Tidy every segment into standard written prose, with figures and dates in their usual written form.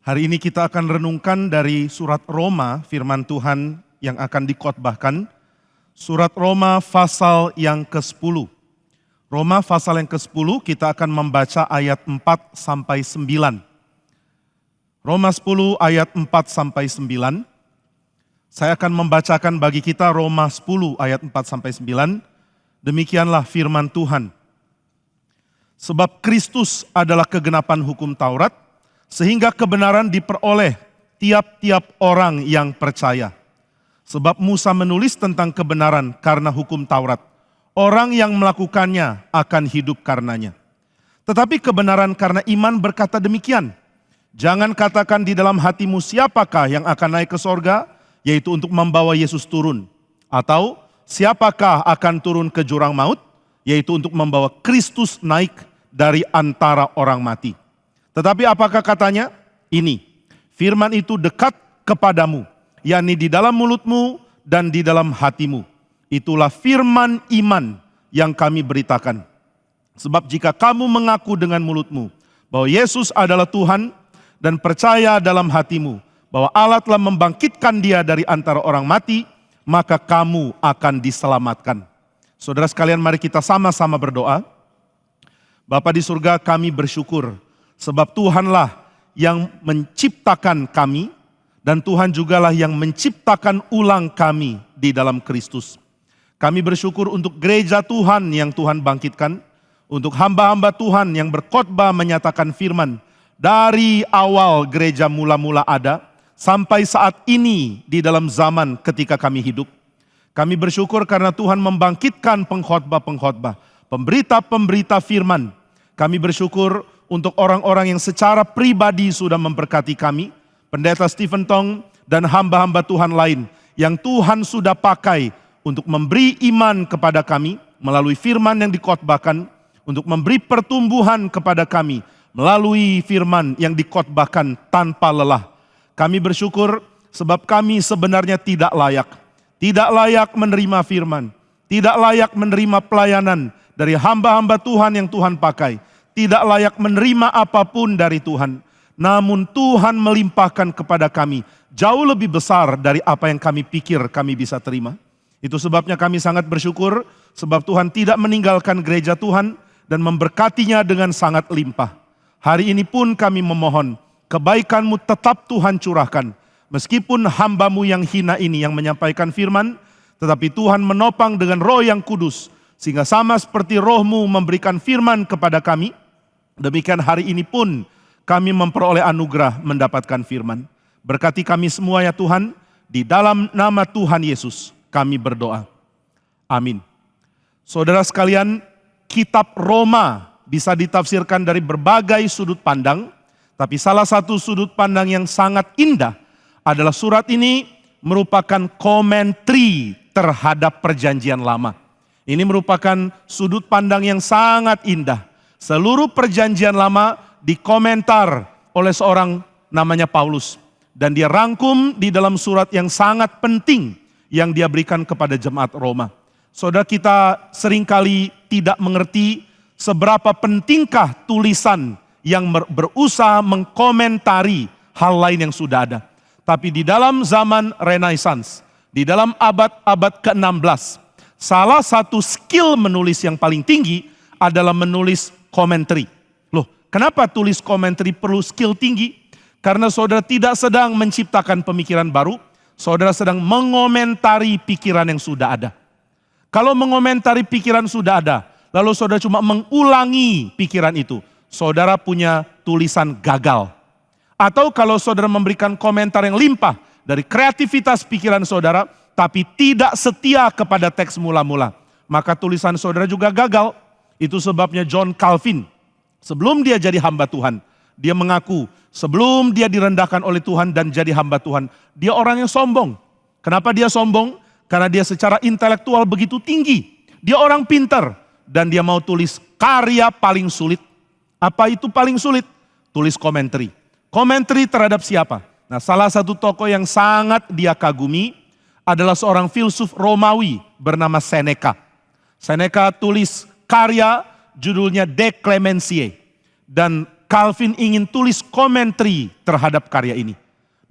Hari ini kita akan renungkan dari surat Roma, firman Tuhan yang akan dikhotbahkan. Surat Roma pasal yang ke-10. Roma pasal yang ke-10 kita akan membaca ayat 4 sampai 9. Roma 10 ayat 4 sampai 9. Saya akan membacakan bagi kita Roma 10 ayat 4 sampai 9. Demikianlah firman Tuhan. Sebab Kristus adalah kegenapan hukum Taurat, sehingga kebenaran diperoleh tiap-tiap orang yang percaya. Sebab Musa menulis tentang kebenaran karena hukum Taurat. Orang yang melakukannya akan hidup karenanya. Tetapi kebenaran karena iman berkata demikian. Jangan katakan di dalam hatimu siapakah yang akan naik ke sorga, yaitu untuk membawa Yesus turun. Atau siapakah akan turun ke jurang maut, yaitu untuk membawa Kristus naik dari antara orang mati. Tetapi apakah katanya? Ini, firman itu dekat kepadamu, yakni di dalam mulutmu dan di dalam hatimu. Itulah firman iman yang kami beritakan. Sebab jika kamu mengaku dengan mulutmu bahwa Yesus adalah Tuhan dan percaya dalam hatimu bahwa Allah telah membangkitkan dia dari antara orang mati, maka kamu akan diselamatkan. Saudara sekalian, mari kita sama-sama berdoa. Bapa di surga, kami bersyukur sebab Tuhanlah yang menciptakan kami dan Tuhan jugalah yang menciptakan ulang kami di dalam Kristus. Kami bersyukur untuk gereja Tuhan yang Tuhan bangkitkan, untuk hamba-hamba Tuhan yang berkhotbah menyatakan firman dari awal gereja mula-mula ada sampai saat ini di dalam zaman ketika kami hidup. Kami bersyukur karena Tuhan membangkitkan pengkhotbah-pengkhotbah, pemberita-pemberita firman. Kami bersyukur untuk orang-orang yang secara pribadi sudah memberkati kami, Pendeta Stephen Tong dan hamba-hamba Tuhan lain yang Tuhan sudah pakai untuk memberi iman kepada kami melalui firman yang dikhotbahkan, untuk memberi pertumbuhan kepada kami melalui firman yang dikhotbahkan tanpa lelah. Kami bersyukur sebab kami sebenarnya tidak layak menerima firman, tidak layak menerima pelayanan dari hamba-hamba Tuhan yang Tuhan pakai, tidak layak menerima apapun dari Tuhan. Namun Tuhan melimpahkan kepada kami jauh lebih besar dari apa yang kami pikir kami bisa terima. Itu sebabnya kami sangat bersyukur sebab Tuhan tidak meninggalkan gereja Tuhan dan memberkatinya dengan sangat limpah. Hari ini pun kami memohon kebaikan-Mu tetap Tuhan curahkan. Meskipun hamba-Mu yang hina ini yang menyampaikan firman, tetapi Tuhan menopang dengan Roh yang kudus. Sehingga sama seperti Roh-Mu memberikan firman kepada kami, demikian hari ini pun kami memperoleh anugerah mendapatkan firman. Berkati kami semua ya Tuhan, di dalam nama Tuhan Yesus kami berdoa. Amin. Saudara sekalian, kitab Roma bisa ditafsirkan dari berbagai sudut pandang, tapi salah satu sudut pandang yang sangat indah adalah surat ini merupakan komentari terhadap perjanjian lama. Ini merupakan sudut pandang yang sangat indah. Seluruh perjanjian lama dikomentar oleh seorang namanya Paulus. Dan dia rangkum di dalam surat yang sangat penting yang dia berikan kepada jemaat Roma. Saudara, kita seringkali tidak mengerti seberapa pentingkah tulisan yang berusaha mengkomentari hal lain yang sudah ada. Tapi di dalam zaman Renaissance, di dalam abad ke-16, salah satu skill menulis yang paling tinggi adalah menulis komentari. Loh, kenapa tulis komentari perlu skill tinggi? Karena saudara tidak sedang menciptakan pemikiran baru, saudara sedang mengomentari pikiran yang sudah ada. Kalau mengomentari pikiran sudah ada, lalu saudara cuma mengulangi pikiran itu, saudara punya tulisan gagal. Atau kalau saudara memberikan komentar yang limpah dari kreativitas pikiran saudara, tapi tidak setia kepada teks mula-mula, maka tulisan saudara juga gagal. Itu sebabnya John Calvin, sebelum dia jadi hamba Tuhan, dia mengaku sebelum dia direndahkan oleh Tuhan dan jadi hamba Tuhan, dia orang yang sombong. Kenapa dia sombong? Karena dia secara intelektual begitu tinggi. Dia orang pintar dan dia mau tulis karya paling sulit. Apa itu paling sulit? Tulis komentari. Komentari terhadap siapa? Nah, salah satu tokoh yang sangat dia kagumi adalah seorang filsuf Romawi bernama Seneca. Seneca tulis karya judulnya De Clementia. Dan Calvin ingin tulis komentari terhadap karya ini.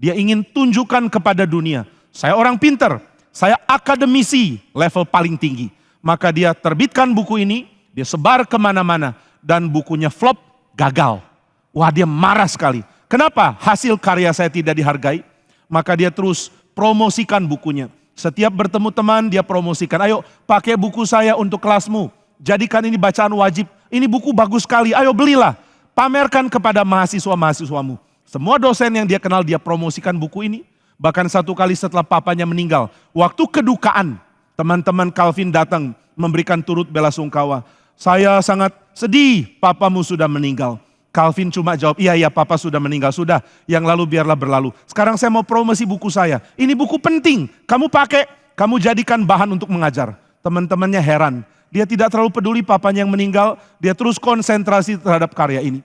Dia ingin tunjukkan kepada dunia, saya orang pinter, saya akademisi level paling tinggi. Maka dia terbitkan buku ini, dia sebar kemana-mana, dan bukunya flop, gagal. Wah, dia marah sekali. Kenapa hasil karya saya tidak dihargai? Maka dia terus promosikan bukunya. Setiap bertemu teman dia promosikan, ayo pakai buku saya untuk kelasmu. Jadikan ini bacaan wajib, ini buku bagus sekali, ayo belilah. Pamerkan kepada mahasiswa-mahasiswamu. Semua dosen yang dia kenal dia promosikan buku ini. Bahkan satu kali setelah papanya meninggal, waktu kedukaan, teman-teman Calvin datang memberikan turut belasungkawa. Saya sangat sedih, papamu sudah meninggal. Calvin cuma jawab, iya papa sudah meninggal, sudah yang lalu biarlah berlalu. Sekarang saya mau promosi buku saya, ini buku penting, kamu pakai, kamu jadikan bahan untuk mengajar. Teman-temannya heran, dia tidak terlalu peduli papanya yang meninggal, dia terus konsentrasi terhadap karya ini.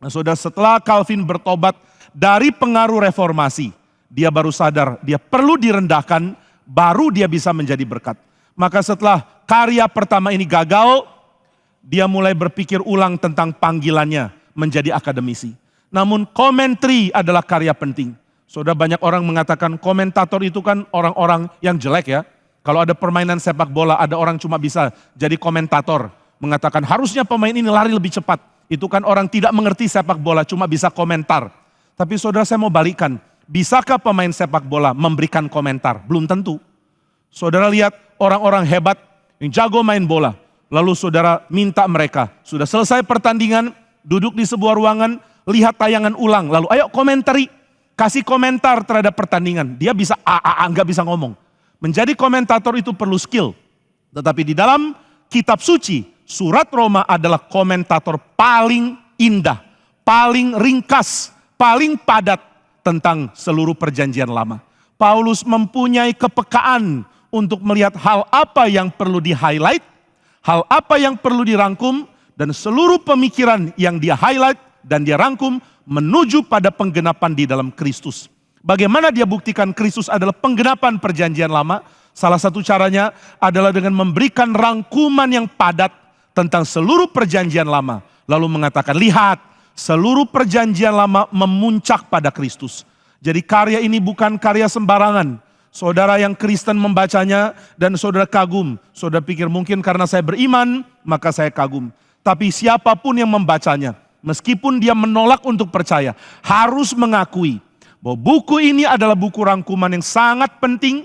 Nah, saudara, setelah Calvin bertobat dari pengaruh reformasi, dia baru sadar dia perlu direndahkan, baru dia bisa menjadi berkat. Maka setelah karya pertama ini gagal, dia mulai berpikir ulang tentang panggilannya menjadi akademisi. Namun komentari adalah karya penting. Saudara, banyak orang mengatakan komentator itu kan orang-orang yang jelek ya. Kalau ada permainan sepak bola, ada orang cuma bisa jadi komentator. Mengatakan harusnya pemain ini lari lebih cepat. Itu kan orang tidak mengerti sepak bola, cuma bisa komentar. Tapi saudara, saya mau balikan. Bisakah pemain sepak bola memberikan komentar? Belum tentu. Saudara lihat orang-orang hebat yang jago main bola. Lalu saudara minta mereka, sudah selesai pertandingan, duduk di sebuah ruangan, lihat tayangan ulang, lalu ayo komentari, kasih komentar terhadap pertandingan. Dia bisa nggak bisa ngomong. Menjadi komentator itu perlu skill. Tetapi di dalam kitab suci, surat Roma adalah komentator paling indah, paling ringkas, paling padat tentang seluruh perjanjian lama. Paulus mempunyai kepekaan untuk melihat hal apa yang perlu di-highlight, hal apa yang perlu dirangkum, dan seluruh pemikiran yang dia highlight dan dia rangkum menuju pada penggenapan di dalam Kristus. Bagaimana dia buktikan Kristus adalah penggenapan perjanjian lama? Salah satu caranya adalah dengan memberikan rangkuman yang padat tentang seluruh perjanjian lama. Lalu mengatakan, lihat, seluruh perjanjian lama memuncak pada Kristus. Jadi karya ini bukan karya sembarangan. Saudara yang Kristen membacanya dan saudara kagum. Saudara pikir mungkin karena saya beriman, maka saya kagum. Tapi siapapun yang membacanya, meskipun dia menolak untuk percaya, harus mengakui bahwa buku ini adalah buku rangkuman yang sangat penting,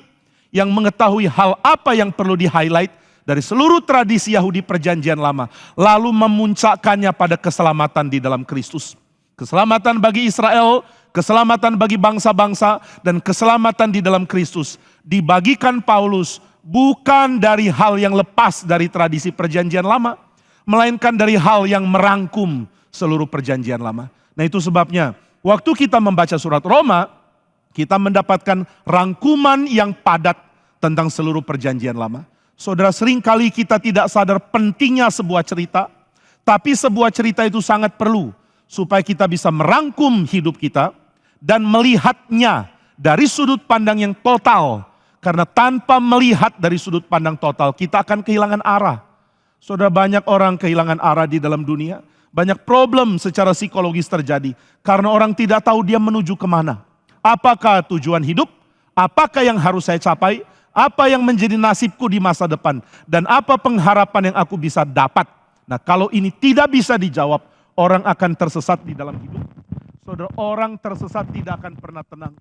yang mengetahui hal apa yang perlu di-highlight dari seluruh tradisi Yahudi perjanjian lama, lalu memuncakkannya pada keselamatan di dalam Kristus. Keselamatan bagi Israel, keselamatan bagi bangsa-bangsa, dan keselamatan di dalam Kristus. Dibagikan Paulus bukan dari hal yang lepas dari tradisi perjanjian lama, melainkan dari hal yang merangkum seluruh perjanjian lama. Nah, itu sebabnya waktu kita membaca surat Roma, kita mendapatkan rangkuman yang padat tentang seluruh perjanjian lama. Saudara, seringkali kita tidak sadar pentingnya sebuah cerita, tapi sebuah cerita itu sangat perlu supaya kita bisa merangkum hidup kita dan melihatnya dari sudut pandang yang total. Karena tanpa melihat dari sudut pandang total, kita akan kehilangan arah. Saudara, banyak orang kehilangan arah di dalam dunia. Banyak problem secara psikologis terjadi. Karena orang tidak tahu dia menuju kemana. Apakah tujuan hidup? Apakah yang harus saya capai? Apa yang menjadi nasibku di masa depan? Dan apa pengharapan yang aku bisa dapat? Nah, kalau ini tidak bisa dijawab, orang akan tersesat di dalam hidup. Saudara, orang tersesat tidak akan pernah tenang.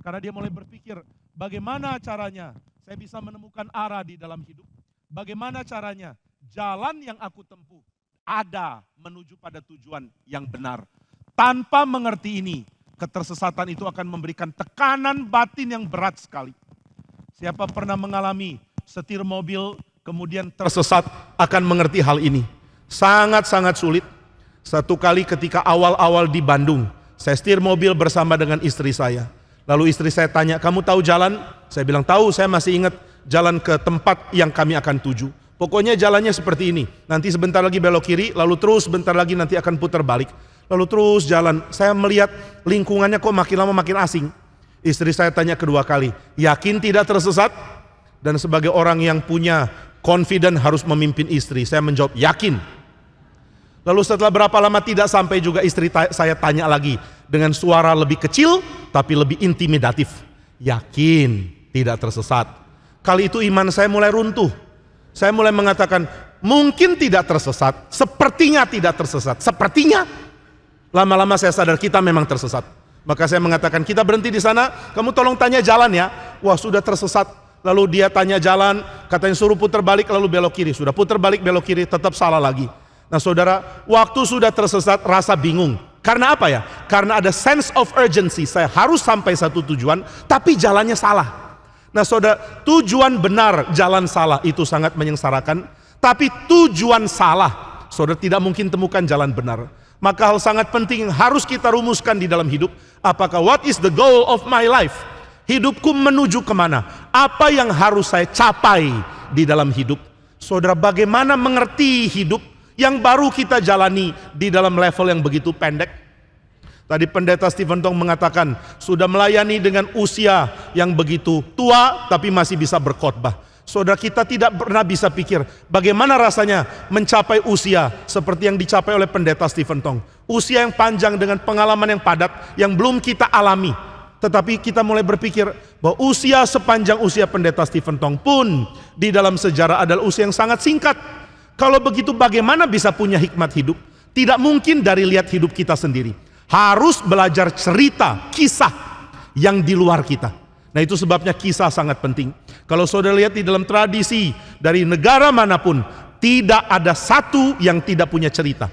Karena dia mulai berpikir, bagaimana caranya saya bisa menemukan arah di dalam hidup? Bagaimana caranya? Jalan yang aku tempuh ada menuju pada tujuan yang benar. Tanpa mengerti ini, ketersesatan itu akan memberikan tekanan batin yang berat sekali. Siapa pernah mengalami setir mobil kemudian tersesat akan mengerti hal ini. Sangat-sangat sulit. Satu kali ketika awal-awal di Bandung, saya setir mobil bersama dengan istri saya. Lalu istri saya tanya, kamu tahu jalan? Saya bilang, tahu, saya masih ingat jalan ke tempat yang kami akan tuju. Pokoknya jalannya seperti ini. Nanti sebentar lagi belok kiri, lalu terus sebentar lagi nanti akan putar balik. Lalu terus jalan. Saya melihat lingkungannya kok makin lama makin asing. Istri saya tanya kedua kali, yakin tidak tersesat? Dan sebagai orang yang punya confident harus memimpin istri, saya menjawab yakin. Lalu setelah berapa lama tidak sampai juga istri saya tanya lagi dengan suara lebih kecil tapi lebih intimidatif. Yakin tidak tersesat? Kali itu iman saya mulai runtuh. Saya mulai mengatakan, mungkin tidak tersesat, sepertinya tidak tersesat, sepertinya. Lama-lama saya sadar kita memang tersesat. Maka saya mengatakan, kita berhenti di sana, kamu tolong tanya jalan ya. Wah, sudah tersesat. Lalu dia tanya jalan, katanya suruh putar balik lalu belok kiri. Sudah putar balik belok kiri, tetap salah lagi. Nah saudara, waktu sudah tersesat rasa bingung. Karena apa ya? Karena ada sense of urgency. Saya harus sampai satu tujuan, tapi jalannya salah. Nah saudara, tujuan benar, jalan salah itu sangat menyengsarakan. Tapi tujuan salah, saudara tidak mungkin temukan jalan benar. Maka hal sangat penting harus kita rumuskan di dalam hidup. Apakah what is the goal of my life? Hidupku menuju kemana? Apa yang harus saya capai di dalam hidup? Saudara, bagaimana mengerti hidup yang baru kita jalani di dalam level yang begitu pendek? Tadi pendeta Stephen Tong mengatakan, sudah melayani dengan usia yang begitu tua tapi masih bisa berkhotbah. Saudara, kita tidak pernah bisa pikir bagaimana rasanya mencapai usia seperti yang dicapai oleh pendeta Stephen Tong. Usia yang panjang dengan pengalaman yang padat yang belum kita alami. Tetapi kita mulai berpikir bahwa usia sepanjang usia pendeta Stephen Tong pun di dalam sejarah adalah usia yang sangat singkat. Kalau begitu bagaimana bisa punya hikmat hidup? Tidak mungkin dari lihat hidup kita sendiri. Harus belajar cerita, kisah yang di luar kita. Nah itu sebabnya kisah sangat penting. Kalau saudara lihat di dalam tradisi dari negara manapun, tidak ada satu yang tidak punya cerita.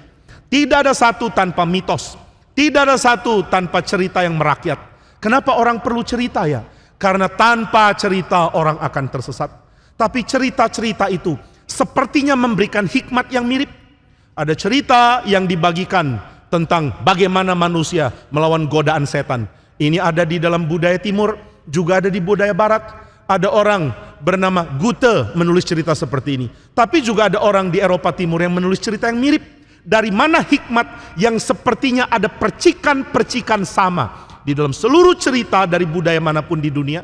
Tidak ada satu tanpa mitos. Tidak ada satu tanpa cerita yang merakyat. Kenapa orang perlu cerita ya? Karena tanpa cerita orang akan tersesat. Tapi cerita-cerita itu sepertinya memberikan hikmat yang mirip. Ada cerita yang dibagikan tentang bagaimana manusia melawan godaan setan. Ini ada di dalam budaya timur, juga ada di budaya barat. Ada orang bernama Goethe menulis cerita seperti ini. Tapi juga ada orang di Eropa Timur yang menulis cerita yang mirip. Dari mana hikmat yang sepertinya ada percikan-percikan sama di dalam seluruh cerita dari budaya manapun di dunia?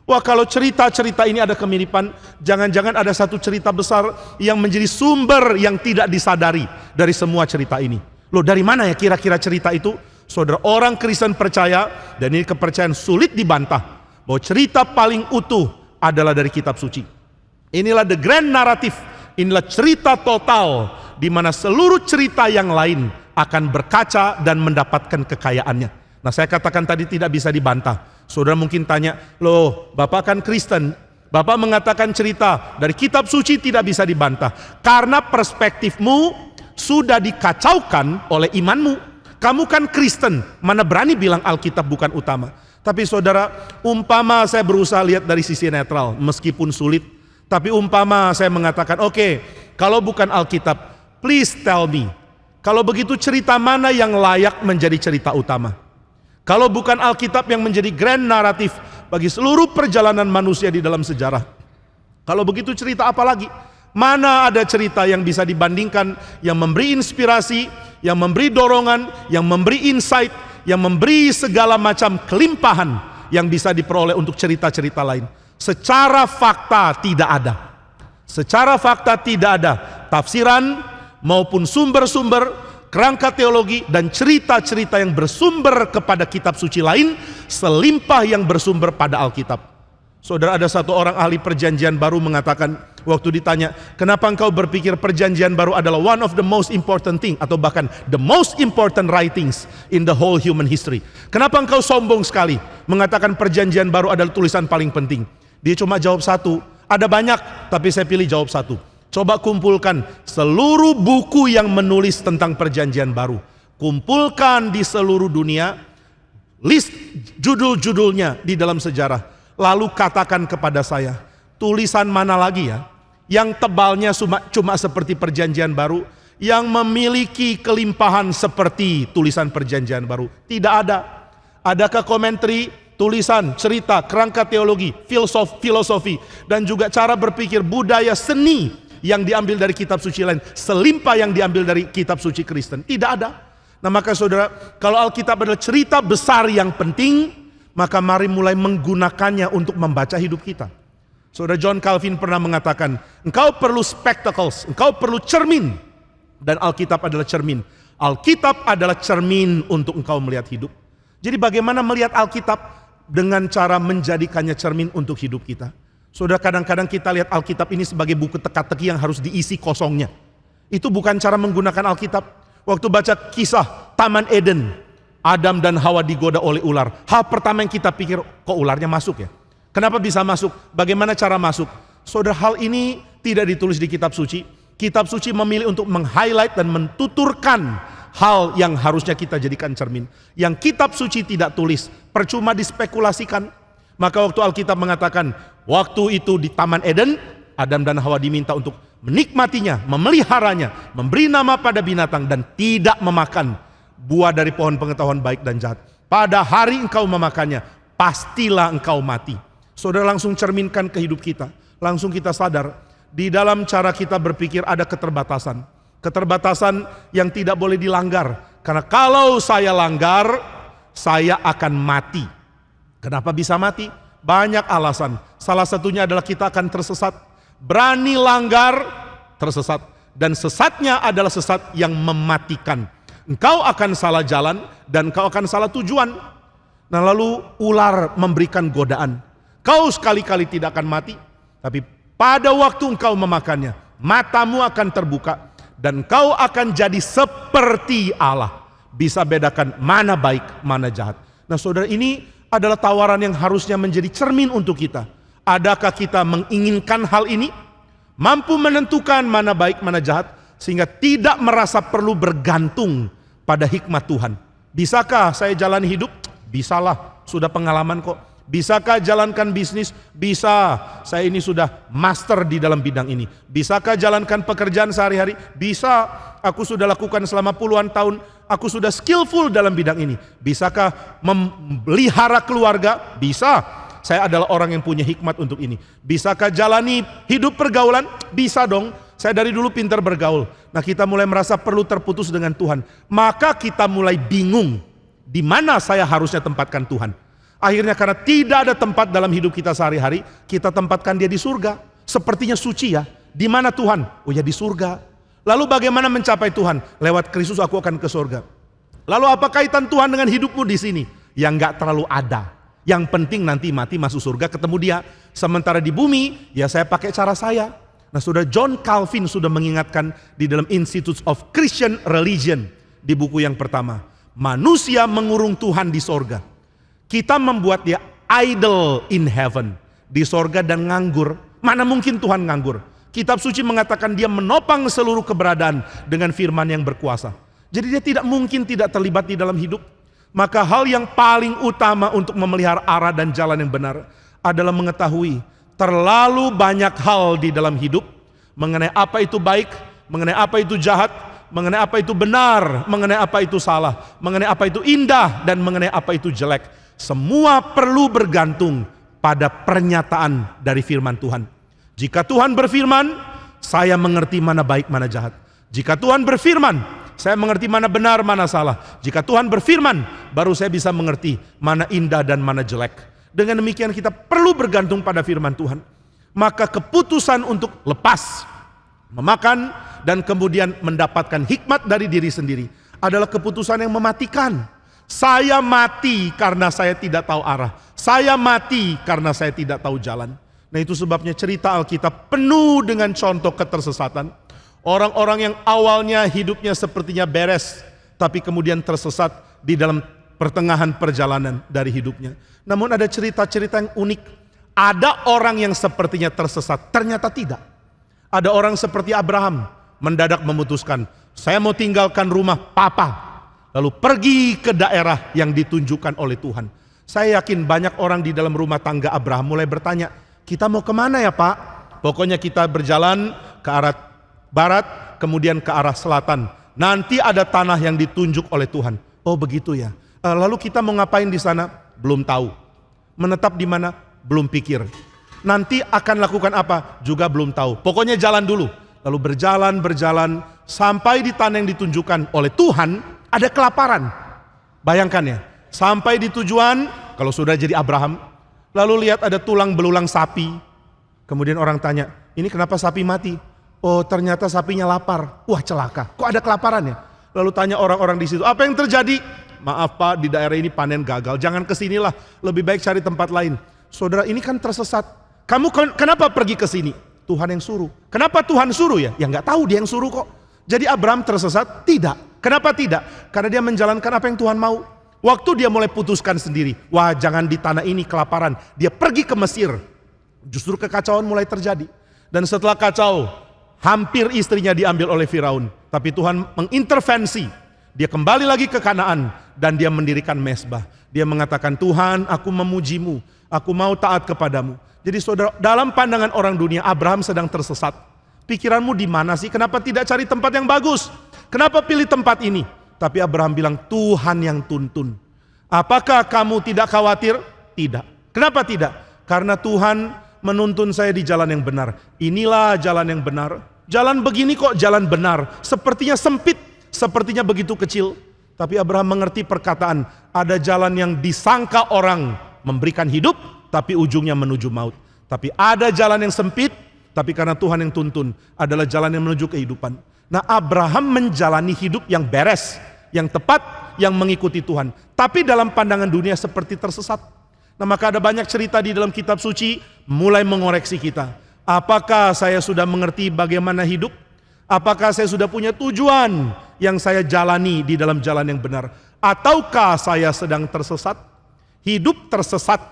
Wah, kalau cerita-cerita ini ada kemiripan, jangan-jangan ada satu cerita besar yang menjadi sumber yang tidak disadari dari semua cerita ini. Loh, dari mana ya kira-kira cerita itu? Saudara, orang Kristen percaya, dan ini kepercayaan sulit dibantah, bahwa cerita paling utuh adalah dari kitab suci. Inilah the grand narrative, inilah cerita total di mana seluruh cerita yang lain akan berkaca dan mendapatkan kekayaannya. Nah, saya katakan tadi tidak bisa dibantah. Saudara mungkin tanya, loh Bapak kan Kristen, Bapak mengatakan cerita dari kitab suci tidak bisa dibantah. Karena perspektifmu sudah dikacaukan oleh imanmu. Kamu kan Kristen, mana berani bilang Alkitab bukan utama. Tapi saudara, umpama saya berusaha lihat dari sisi netral, meskipun sulit. Tapi umpama saya mengatakan, oke, kalau bukan Alkitab, please tell me, kalau begitu cerita mana yang layak menjadi cerita utama? Kalau bukan Alkitab yang menjadi grand naratif bagi seluruh perjalanan manusia di dalam sejarah. Kalau begitu cerita apa lagi? Mana ada cerita yang bisa dibandingkan, yang memberi inspirasi, yang memberi dorongan, yang memberi insight, yang memberi segala macam kelimpahan yang bisa diperoleh untuk cerita-cerita lain. Secara fakta tidak ada. Secara fakta tidak ada tafsiran maupun sumber-sumber, kerangka teologi dan cerita-cerita yang bersumber kepada kitab suci lain selimpah yang bersumber pada Alkitab. Saudara, ada satu orang ahli perjanjian baru mengatakan, waktu ditanya, kenapa engkau berpikir perjanjian baru adalah one of the most important thing, atau bahkan the most important writings in the whole human history. Kenapa engkau sombong sekali mengatakan perjanjian baru adalah tulisan paling penting? Dia cuma jawab satu, ada banyak tapi saya pilih jawab satu. Coba kumpulkan seluruh buku yang menulis tentang perjanjian baru. Kumpulkan di seluruh dunia, list judul-judulnya di dalam sejarah. Lalu katakan kepada saya, tulisan mana lagi ya yang tebalnya cuma seperti perjanjian baru, yang memiliki kelimpahan seperti tulisan perjanjian baru? Tidak ada. Adakah komentari, tulisan, cerita, kerangka teologi, filosofi, dan juga cara berpikir, budaya, seni yang diambil dari kitab suci lain selimpah yang diambil dari kitab suci Kristen? Tidak ada. Nah maka saudara, kalau Alkitab adalah cerita besar yang penting, maka mari mulai menggunakannya untuk membaca hidup kita. Saudara, John Calvin pernah mengatakan, engkau perlu spectacles, engkau perlu cermin dan Alkitab adalah cermin. Alkitab adalah cermin untuk engkau melihat hidup. Jadi bagaimana melihat Alkitab? Dengan cara menjadikannya cermin untuk hidup kita. Saudara, kadang-kadang kita lihat Alkitab ini sebagai buku teka-teki yang harus diisi kosongnya. Itu bukan cara menggunakan Alkitab. Waktu baca kisah Taman Eden, Adam dan Hawa digoda oleh ular. Hal pertama yang kita pikir, kok ularnya masuk ya? Kenapa bisa masuk? Bagaimana cara masuk? Saudara, hal ini tidak ditulis di kitab suci. Kitab suci memilih untuk meng-highlight dan mentuturkan hal yang harusnya kita jadikan cermin. Yang kitab suci tidak tulis, percuma dispekulasikan. Maka waktu Alkitab mengatakan, waktu itu di Taman Eden, Adam dan Hawa diminta untuk menikmatinya, memeliharanya, memberi nama pada binatang, dan tidak memakan buah dari pohon pengetahuan baik dan jahat. Pada hari engkau memakannya, pastilah engkau mati. Saudara, langsung cerminkan ke hidup kita. Langsung kita sadar, di dalam cara kita berpikir ada keterbatasan. Keterbatasan yang tidak boleh dilanggar. Karena kalau saya langgar, saya akan mati. Kenapa bisa mati? Banyak alasan. Salah satunya adalah kita akan tersesat. Berani langgar, tersesat. Dan sesatnya adalah sesat yang mematikan. Engkau akan salah jalan dan engkau akan salah tujuan. Nah, lalu ular memberikan godaan. Kau sekali-kali tidak akan mati, tapi pada waktu engkau memakannya, matamu akan terbuka dan kau akan jadi seperti Allah. Bisa bedakan mana baik, mana jahat. Nah, saudara, ini adalah tawaran yang harusnya menjadi cermin untuk kita. Adakah kita menginginkan hal ini? Mampu menentukan mana baik, mana jahat, sehingga tidak merasa perlu bergantung pada hikmat Tuhan. Bisakah saya jalan hidup? Bisalah, sudah pengalaman kok. Bisakah jalankan bisnis? Bisa, saya ini sudah master di dalam bidang ini. Bisakah jalankan pekerjaan sehari-hari? Bisa, aku sudah lakukan selama puluhan tahun. Aku sudah skillful dalam bidang ini. Bisakah memelihara keluarga? Bisa. Saya adalah orang yang punya hikmat untuk ini. Bisakah jalani hidup pergaulan? Bisa dong. Saya dari dulu pintar bergaul. Nah, kita mulai merasa perlu terputus dengan Tuhan. Maka kita mulai bingung. Di mana saya harusnya tempatkan Tuhan? Akhirnya karena tidak ada tempat dalam hidup kita sehari-hari, kita tempatkan dia di surga. Sepertinya suci ya. Di mana Tuhan? Oh ya, di surga. Lalu bagaimana mencapai Tuhan? Lewat Kristus aku akan ke surga. Lalu apa kaitan Tuhan dengan hidupmu di sini? Yang nggak terlalu ada. Yang penting nanti mati masuk surga ketemu dia. Sementara di bumi, ya saya pakai cara saya. Nah, saudara, John Calvin sudah mengingatkan di dalam Institutes of Christian Religion di buku yang pertama. Manusia mengurung Tuhan di sorga. Kita membuat dia idle in heaven. Di sorga dan nganggur. Mana mungkin Tuhan nganggur? Kitab suci mengatakan dia menopang seluruh keberadaan dengan firman yang berkuasa. Jadi dia tidak mungkin tidak terlibat di dalam hidup. Maka hal yang paling utama untuk memelihara arah dan jalan yang benar adalah mengetahui terlalu banyak hal di dalam hidup mengenai apa itu baik, mengenai apa itu jahat, mengenai apa itu benar, mengenai apa itu salah, mengenai apa itu indah, dan mengenai apa itu jelek. Semua perlu bergantung pada pernyataan dari firman Tuhan. Jika Tuhan berfirman, saya mengerti mana baik, mana jahat. Jika Tuhan berfirman, saya mengerti mana benar, mana salah. Jika Tuhan berfirman, baru saya bisa mengerti mana indah dan mana jelek. Dengan demikian kita perlu bergantung pada firman Tuhan. Maka keputusan untuk lepas, memakan, dan kemudian mendapatkan hikmat dari diri sendiri adalah keputusan yang mematikan. Saya mati karena saya tidak tahu arah. Saya mati karena saya tidak tahu jalan. Nah, itu sebabnya cerita Alkitab penuh dengan contoh ketersesatan. Orang-orang yang awalnya hidupnya sepertinya beres, tapi kemudian tersesat di dalam pertengahan perjalanan dari hidupnya. Namun ada cerita-cerita yang unik. Ada orang yang sepertinya tersesat, ternyata tidak. Ada orang seperti Abraham, mendadak memutuskan, saya mau tinggalkan rumah papa, lalu pergi ke daerah yang ditunjukkan oleh Tuhan. Saya yakin banyak orang di dalam rumah tangga Abraham mulai bertanya, kita mau kemana ya Pak? Pokoknya kita berjalan ke arah barat, kemudian ke arah selatan. Nanti ada tanah yang ditunjuk oleh Tuhan. Oh begitu ya. Lalu kita mau ngapain di sana? Belum tahu. Menetap di mana? Belum pikir. Nanti akan lakukan apa? Juga belum tahu. Pokoknya jalan dulu. Lalu berjalan sampai di tanah yang ditunjukkan oleh Tuhan. Ada kelaparan. Bayangkan ya. Sampai di tujuan, kalau sudah jadi Abraham, lalu lihat ada tulang belulang sapi. Kemudian orang tanya, ini kenapa sapi mati? Oh ternyata sapinya lapar. Wah celaka, kok ada kelaparan ya? Lalu tanya orang-orang di situ, apa yang terjadi? Maaf Pak, di daerah ini panen gagal, jangan kesinilah, lebih baik cari tempat lain. Saudara ini kan tersesat. Kamu kenapa pergi ke sini? Tuhan yang suruh. Kenapa Tuhan suruh ya? Ya nggak tahu, dia yang suruh kok. Jadi Abraham tersesat? Tidak. Kenapa tidak? Karena dia menjalankan apa yang Tuhan mau. Waktu dia mulai putuskan sendiri, wah jangan di tanah ini kelaparan. Dia pergi ke Mesir. Justru kekacauan mulai terjadi. Dan setelah kacau, hampir istrinya diambil oleh Firaun. Tapi Tuhan mengintervensi. Dia kembali lagi ke Kanaan dan dia mendirikan mezbah. Dia mengatakan, Tuhan aku memujimu, aku mau taat kepadamu. Jadi saudara, dalam pandangan orang dunia Abraham sedang tersesat. Pikiranmu di mana sih? Kenapa tidak cari tempat yang bagus? Kenapa pilih tempat ini? Tapi Abraham bilang, Tuhan yang tuntun. Apakah kamu tidak khawatir? Tidak. Kenapa tidak? Karena Tuhan menuntun saya di jalan yang benar. Inilah jalan yang benar. Jalan begini kok jalan benar. Sepertinya sempit, sepertinya begitu kecil. Tapi Abraham mengerti perkataan, ada jalan yang disangka orang memberikan hidup, tapi ujungnya menuju maut. Tapi ada jalan yang sempit, tapi karena Tuhan yang tuntun, adalah jalan yang menuju kehidupan. Nah Abraham menjalani hidup yang beres, yang tepat, yang mengikuti Tuhan. Tapi dalam pandangan dunia seperti tersesat. Nah maka ada banyak cerita di dalam kitab suci mulai mengoreksi kita. Apakah saya sudah mengerti bagaimana hidup? Apakah saya sudah punya tujuan yang saya jalani di dalam jalan yang benar? Ataukah saya sedang tersesat? Hidup tersesat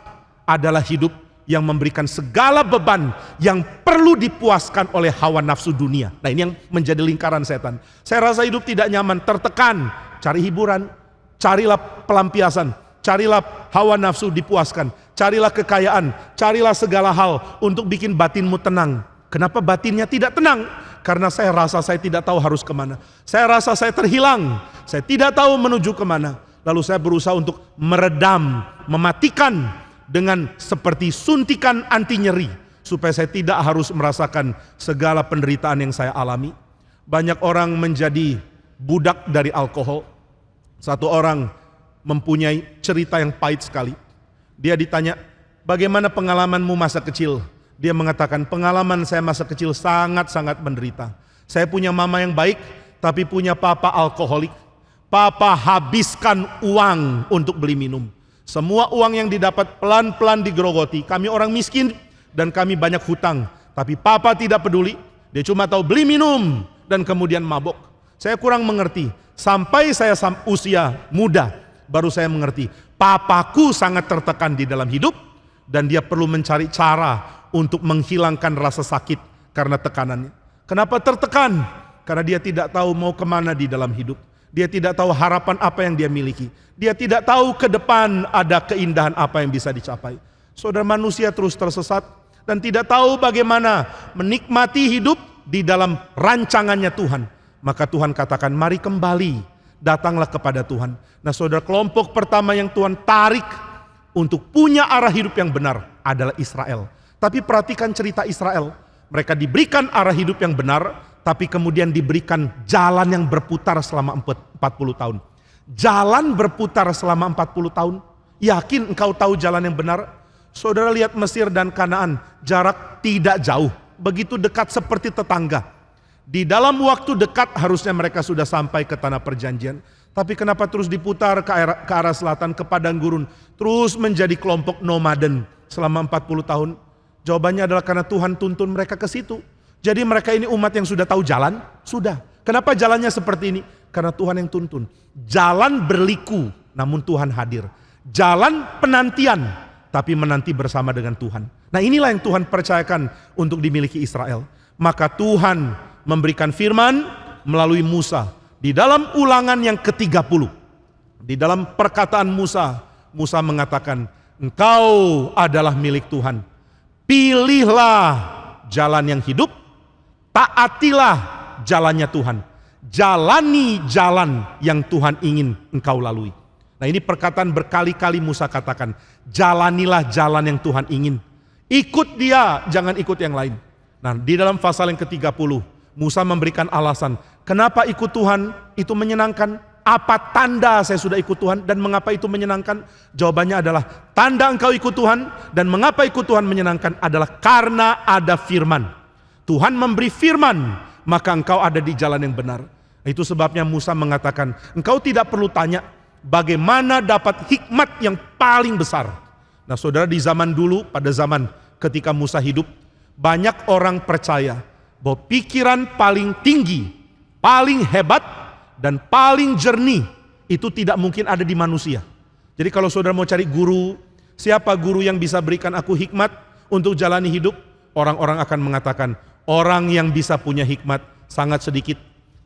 adalah hidup yang memberikan segala beban yang perlu dipuaskan oleh hawa nafsu dunia. Nah ini yang menjadi lingkaran setan. Saya rasa hidup tidak nyaman, tertekan, cari hiburan, carilah pelampiasan, carilah hawa nafsu dipuaskan, carilah kekayaan, carilah segala hal untuk bikin batinmu tenang. Kenapa batinnya tidak tenang? Karena saya rasa saya tidak tahu harus kemana. Saya rasa saya terhilang, saya tidak tahu menuju kemana. Lalu saya berusaha untuk meredam, mematikan dengan seperti suntikan anti nyeri. Supaya saya tidak harus merasakan segala penderitaan yang saya alami. Banyak orang menjadi budak dari alkohol. Satu orang mempunyai cerita yang pahit sekali. Dia ditanya, bagaimana pengalamanmu masa kecil? Dia mengatakan, pengalaman saya masa kecil sangat-sangat menderita. Saya punya mama yang baik, tapi punya papa alkoholik. Papa habiskan uang untuk beli minum. Semua uang yang didapat pelan-pelan digerogoti. Kami orang miskin dan kami banyak hutang. Tapi papa tidak peduli, dia cuma tahu beli minum dan kemudian mabok. Saya kurang mengerti. Sampai saya usia muda, baru saya mengerti. Papaku sangat tertekan di dalam hidup dan dia perlu mencari cara untuk menghilangkan rasa sakit karena tekanannya. Kenapa tertekan? Karena dia tidak tahu mau kemana di dalam hidup. Dia tidak tahu harapan apa yang dia miliki. Dia tidak tahu ke depan ada keindahan apa yang bisa dicapai. Saudara, manusia terus tersesat dan tidak tahu bagaimana menikmati hidup di dalam rancangannya Tuhan. Maka Tuhan katakan, mari kembali, datanglah kepada Tuhan. Nah saudara, kelompok pertama yang Tuhan tarik untuk punya arah hidup yang benar adalah Israel. Tapi perhatikan cerita Israel. Mereka diberikan arah hidup yang benar, tapi kemudian diberikan jalan yang berputar selama 40 tahun. Jalan berputar selama 40 tahun. Yakin engkau tahu jalan yang benar? Saudara lihat Mesir dan Kanaan, jarak tidak jauh. Begitu dekat seperti tetangga. Di dalam waktu dekat harusnya mereka sudah sampai ke tanah perjanjian. Tapi kenapa terus diputar ke arah selatan, ke padang gurun? Terus menjadi kelompok nomaden selama 40 tahun. Jawabannya adalah karena Tuhan tuntun mereka ke situ. Jadi mereka ini umat yang sudah tahu jalan? Sudah. Kenapa jalannya seperti ini? Karena Tuhan yang tuntun. Jalan berliku, namun Tuhan hadir. Jalan penantian, tapi menanti bersama dengan Tuhan. Nah inilah yang Tuhan percayakan untuk dimiliki Israel. Maka Tuhan memberikan firman melalui Musa. Di dalam Ulangan yang ke-30. Di dalam perkataan Musa, Musa mengatakan, engkau adalah milik Tuhan. Pilihlah jalan yang hidup, taatilah jalannya Tuhan. Jalani jalan yang Tuhan ingin engkau lalui. Nah ini perkataan berkali-kali Musa katakan, jalanilah jalan yang Tuhan ingin. Ikut dia, jangan ikut yang lain. Nah di dalam pasal yang ke-30, Musa memberikan alasan, kenapa ikut Tuhan itu menyenangkan? Apa tanda saya sudah ikut Tuhan dan mengapa itu menyenangkan? Jawabannya adalah tanda engkau ikut Tuhan dan mengapa ikut Tuhan menyenangkan adalah karena ada firman. Tuhan memberi firman, maka engkau ada di jalan yang benar. Itu sebabnya Musa mengatakan, engkau tidak perlu tanya bagaimana dapat hikmat yang paling besar. Nah saudara, di zaman dulu, pada zaman ketika Musa hidup, banyak orang percaya bahwa pikiran paling tinggi, paling hebat, dan paling jernih itu tidak mungkin ada di manusia. Jadi kalau saudara mau cari guru, siapa guru yang bisa berikan aku hikmat untuk jalani hidup? Orang-orang akan mengatakan, orang yang bisa punya hikmat sangat sedikit.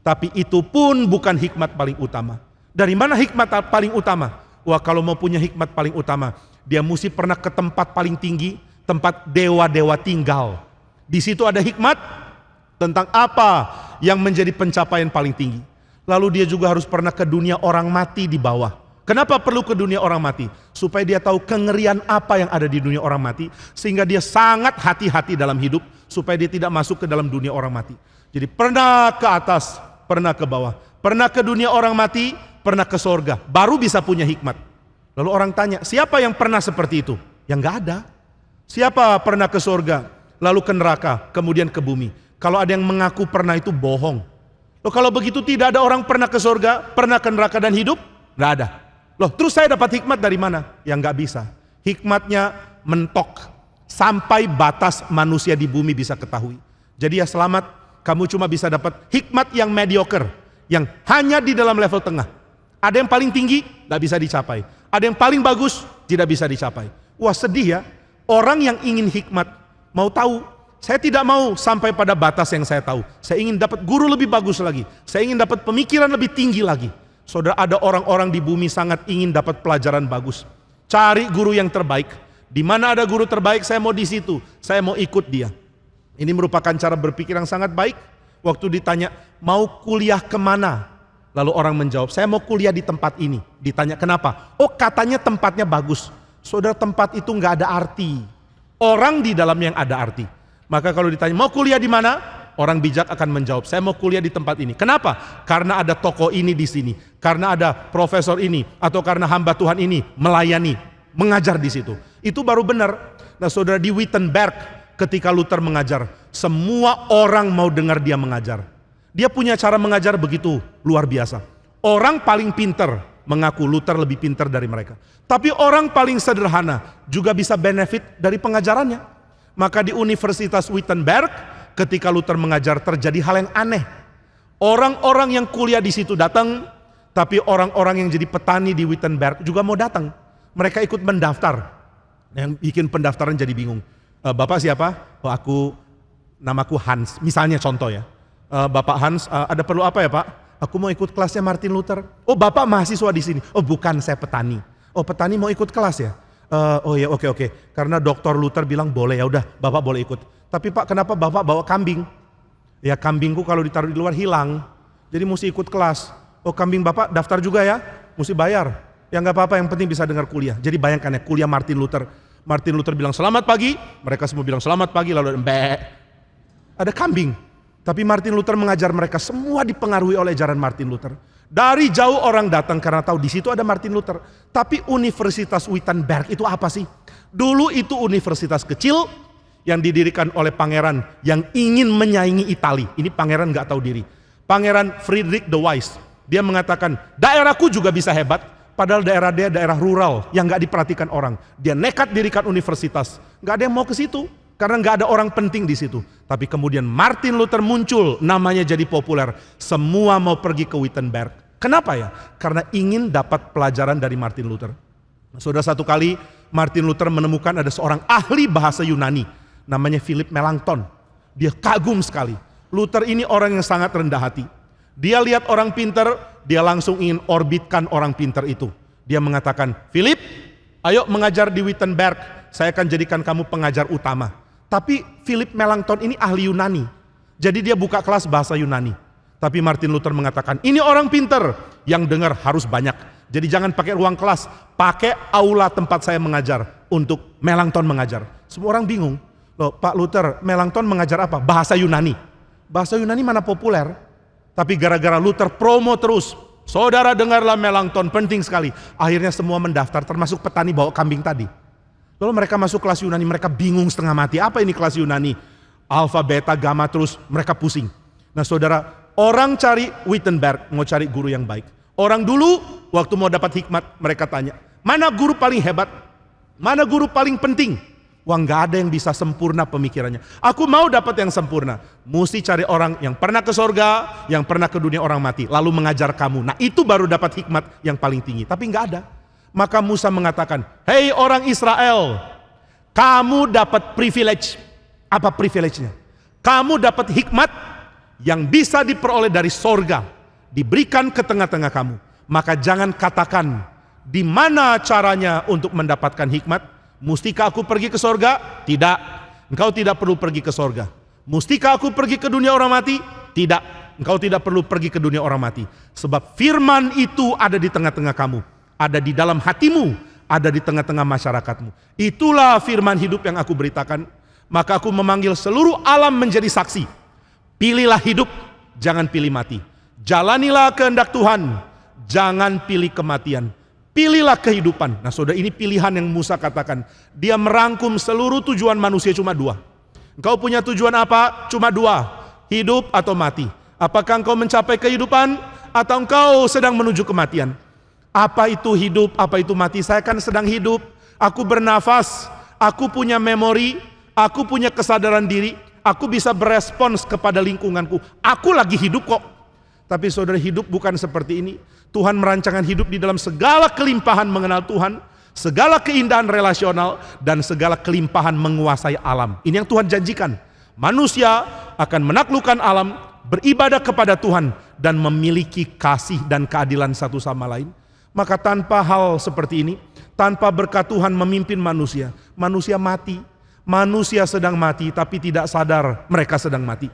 Tapi itu pun bukan hikmat paling utama. Dari mana hikmat paling utama? Wah, kalau mau punya hikmat paling utama, dia mesti pernah ke tempat paling tinggi, tempat dewa-dewa tinggal. Di situ ada hikmat tentang apa yang menjadi pencapaian paling tinggi. Lalu dia juga harus pernah ke dunia orang mati di bawah. Kenapa perlu ke dunia orang mati? Supaya dia tahu kengerian apa yang ada di dunia orang mati, sehingga dia sangat hati-hati dalam hidup, supaya dia tidak masuk ke dalam dunia orang mati. Jadi pernah ke atas, pernah ke bawah, pernah ke dunia orang mati, pernah ke sorga, baru bisa punya hikmat. Lalu orang tanya, siapa yang pernah seperti itu? Yang gak ada. Siapa pernah ke sorga, lalu ke neraka, kemudian ke bumi? Kalau ada yang mengaku pernah, itu bohong. Loh, kalau begitu tidak ada orang pernah ke sorga, pernah ke neraka dan hidup? Gak ada. Loh, terus saya dapat hikmat dari mana? Yang gak bisa. Hikmatnya mentok sampai batas manusia di bumi bisa ketahui. Jadi ya selamat, kamu cuma bisa dapat hikmat yang mediocre, yang hanya di dalam level tengah. Ada yang paling tinggi, gak bisa dicapai. Ada yang paling bagus, tidak bisa dicapai. Wah, sedih ya. Orang yang ingin hikmat, mau tahu, saya tidak mau sampai pada batas yang saya tahu. Saya ingin dapat guru lebih bagus lagi. Saya ingin dapat pemikiran lebih tinggi lagi. Saudara, ada orang-orang di bumi sangat ingin dapat pelajaran bagus. Cari guru yang terbaik. Di mana ada guru terbaik, saya mau di situ. Saya mau ikut dia. Ini merupakan cara berpikir yang sangat baik. Waktu ditanya, mau kuliah kemana? Lalu orang menjawab, saya mau kuliah di tempat ini. Ditanya, kenapa? Oh, katanya tempatnya bagus. Saudara, tempat itu nggak ada arti. Orang di dalamnya yang ada arti. Maka kalau ditanya, mau kuliah di mana? Orang bijak akan menjawab, saya mau kuliah di tempat ini. Kenapa? Karena ada tokoh ini di sini. Karena ada profesor ini. Atau karena hamba Tuhan ini melayani, mengajar di situ. Itu baru benar. Nah saudara, di Wittenberg ketika Luther mengajar, semua orang mau dengar dia mengajar. Dia punya cara mengajar begitu luar biasa. Orang paling pinter mengaku Luther lebih pinter dari mereka. Tapi orang paling sederhana juga bisa benefit dari pengajarannya. Maka di Universitas Wittenberg, ketika Luther mengajar terjadi hal yang aneh. Orang-orang yang kuliah di situ datang, tapi orang-orang yang jadi petani di Wittenberg juga mau datang. Mereka ikut mendaftar. Yang bikin pendaftaran jadi bingung. Bapak siapa? Oh, namaku Hans. Misalnya contoh ya. Bapak Hans, ada perlu apa ya Pak? Aku mau ikut kelasnya Martin Luther. Oh, Bapak mahasiswa di sini. Oh, bukan, saya petani. Oh, petani mau ikut kelas ya? Oh ya, oke. Karena Dr. Luther bilang boleh, ya udah, Bapak boleh ikut. Tapi Pak, kenapa Bapak bawa kambing? Ya, kambingku kalau ditaruh di luar hilang. Jadi mesti ikut kelas. Oh, kambing Bapak daftar juga ya? Mesti bayar. Ya nggak apa-apa, yang penting bisa dengar kuliah. Jadi bayangkan ya, kuliah Martin Luther. Martin Luther bilang selamat pagi, mereka semua bilang selamat pagi, lalu ada kambing. Tapi Martin Luther mengajar mereka, semua dipengaruhi oleh ajaran Martin Luther. Dari jauh orang datang karena tahu di situ ada Martin Luther. Tapi Universitas Wittenberg itu apa sih? Dulu itu universitas kecil yang didirikan oleh pangeran yang ingin menyaingi Italia. Ini pangeran nggak tahu diri. Pangeran Friedrich the Wise. Dia mengatakan, daerahku juga bisa hebat. Padahal daerah dia daerah rural yang nggak diperhatikan orang. Dia nekat dirikan universitas. Nggak ada yang mau ke situ karena nggak ada orang penting di situ. Tapi kemudian Martin Luther muncul, namanya jadi populer. Semua mau pergi ke Wittenberg. Kenapa ya? Karena ingin dapat pelajaran dari Martin Luther. Sudah satu kali Martin Luther menemukan ada seorang ahli bahasa Yunani, namanya Philip Melanchthon. Dia kagum sekali. Luther ini orang yang sangat rendah hati. Dia lihat orang pintar, dia langsung ingin orbitkan orang pintar itu. Dia mengatakan, Philip, ayo mengajar di Wittenberg, saya akan jadikan kamu pengajar utama. Tapi Philip Melanchthon ini ahli Yunani, jadi dia buka kelas bahasa Yunani. Tapi Martin Luther mengatakan, ini orang pintar, yang dengar harus banyak. Jadi jangan pakai ruang kelas, pakai aula tempat saya mengajar untuk Melanchthon mengajar. Semua orang bingung, loh Pak Luther, Melanchthon mengajar apa? Bahasa Yunani. Bahasa Yunani mana populer? Tapi gara-gara Luther promo terus, saudara dengarlah Melanchthon, penting sekali. Akhirnya semua mendaftar, termasuk petani bawa kambing tadi. Lalu mereka masuk kelas Yunani, mereka bingung setengah mati. Apa ini kelas Yunani? Alfa, beta, gamma terus mereka pusing. Nah saudara, orang cari Wittenberg, mau cari guru yang baik. Orang dulu waktu mau dapat hikmat mereka tanya, mana guru paling hebat? Mana guru paling penting? Wah, nggak ada yang bisa sempurna pemikirannya. Aku mau dapat yang sempurna. Mesti cari orang yang pernah ke sorga, yang pernah ke dunia orang mati, lalu mengajar kamu. Nah itu baru dapat hikmat yang paling tinggi. Tapi nggak ada. Maka Musa mengatakan, hei orang Israel, kamu dapat privilege. Apa privilege-nya? Kamu dapat hikmat yang bisa diperoleh dari sorga, diberikan ke tengah-tengah kamu. Maka jangan katakan, di mana caranya untuk mendapatkan hikmat? Mustikah aku pergi ke sorga? Tidak. Engkau tidak perlu pergi ke sorga. Mustikah aku pergi ke dunia orang mati? Tidak. Engkau tidak perlu pergi ke dunia orang mati. Sebab firman itu ada di tengah-tengah kamu. Ada di dalam hatimu. Ada di tengah-tengah masyarakatmu. Itulah firman hidup yang aku beritakan. Maka aku memanggil seluruh alam menjadi saksi. Pilihlah hidup, jangan pilih mati. Jalanilah kehendak Tuhan, jangan pilih kematian. Pilihlah kehidupan. Nah saudara, ini pilihan yang Musa katakan. Dia merangkum seluruh tujuan manusia cuma dua. Engkau punya tujuan apa? Cuma dua. Hidup atau mati. Apakah engkau mencapai kehidupan atau engkau sedang menuju kematian? Apa itu hidup, apa itu mati? Saya kan sedang hidup. Aku bernafas. Aku punya memori. Aku punya kesadaran diri. Aku bisa berespons kepada lingkunganku. Aku lagi hidup kok. Tapi saudara, hidup bukan seperti ini. Tuhan merancangkan hidup di dalam segala kelimpahan mengenal Tuhan, segala keindahan relasional, dan segala kelimpahan menguasai alam. Ini yang Tuhan janjikan. Manusia akan menaklukkan alam, beribadah kepada Tuhan, dan memiliki kasih dan keadilan satu sama lain. Maka tanpa hal seperti ini, tanpa berkat Tuhan memimpin manusia, manusia mati. Manusia sedang mati, tapi tidak sadar mereka sedang mati.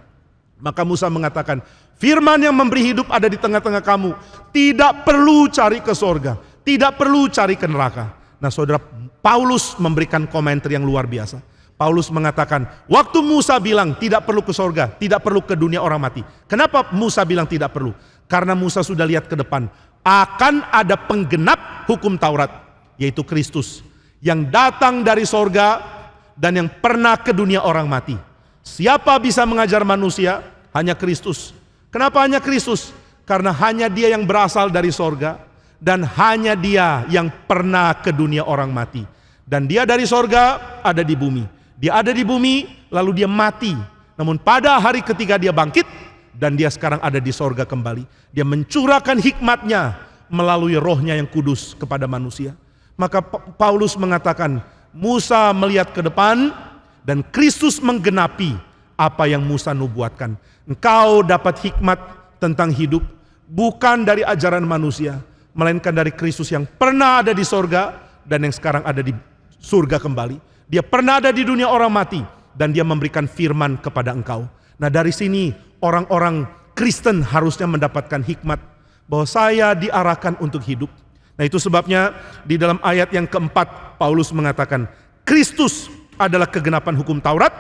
Maka Musa mengatakan, firman yang memberi hidup ada di tengah-tengah kamu. Tidak perlu cari ke sorga, tidak perlu cari ke neraka. Nah saudara, Paulus memberikan komentar yang luar biasa. Paulus mengatakan, waktu Musa bilang tidak perlu ke sorga, tidak perlu ke dunia orang mati. Kenapa Musa bilang tidak perlu? Karena Musa sudah lihat ke depan. Akan ada penggenap hukum Taurat, yaitu Kristus. Yang datang dari sorga dan yang pernah ke dunia orang mati. Siapa bisa mengajar manusia? Hanya Kristus. Kenapa hanya Kristus? Karena hanya dia yang berasal dari sorga. Dan hanya dia yang pernah ke dunia orang mati. Dan dia dari sorga ada di bumi. Dia ada di bumi lalu dia mati. Namun pada hari ketiga dia bangkit. Dan dia sekarang ada di sorga kembali. Dia mencurahkan hikmatnya melalui rohnya yang kudus kepada manusia. Maka Paulus mengatakan, Musa melihat ke depan dan Kristus menggenapi apa yang Musa nubuatkan. Engkau dapat hikmat tentang hidup bukan dari ajaran manusia, melainkan dari Kristus yang pernah ada di sorga dan yang sekarang ada di surga kembali. Dia pernah ada di dunia orang mati dan dia memberikan firman kepada engkau. Nah dari sini orang-orang Kristen harusnya mendapatkan hikmat bahwa saya diarahkan untuk hidup. Nah itu sebabnya di dalam ayat yang keempat Paulus mengatakan Kristus adalah kegenapan hukum Taurat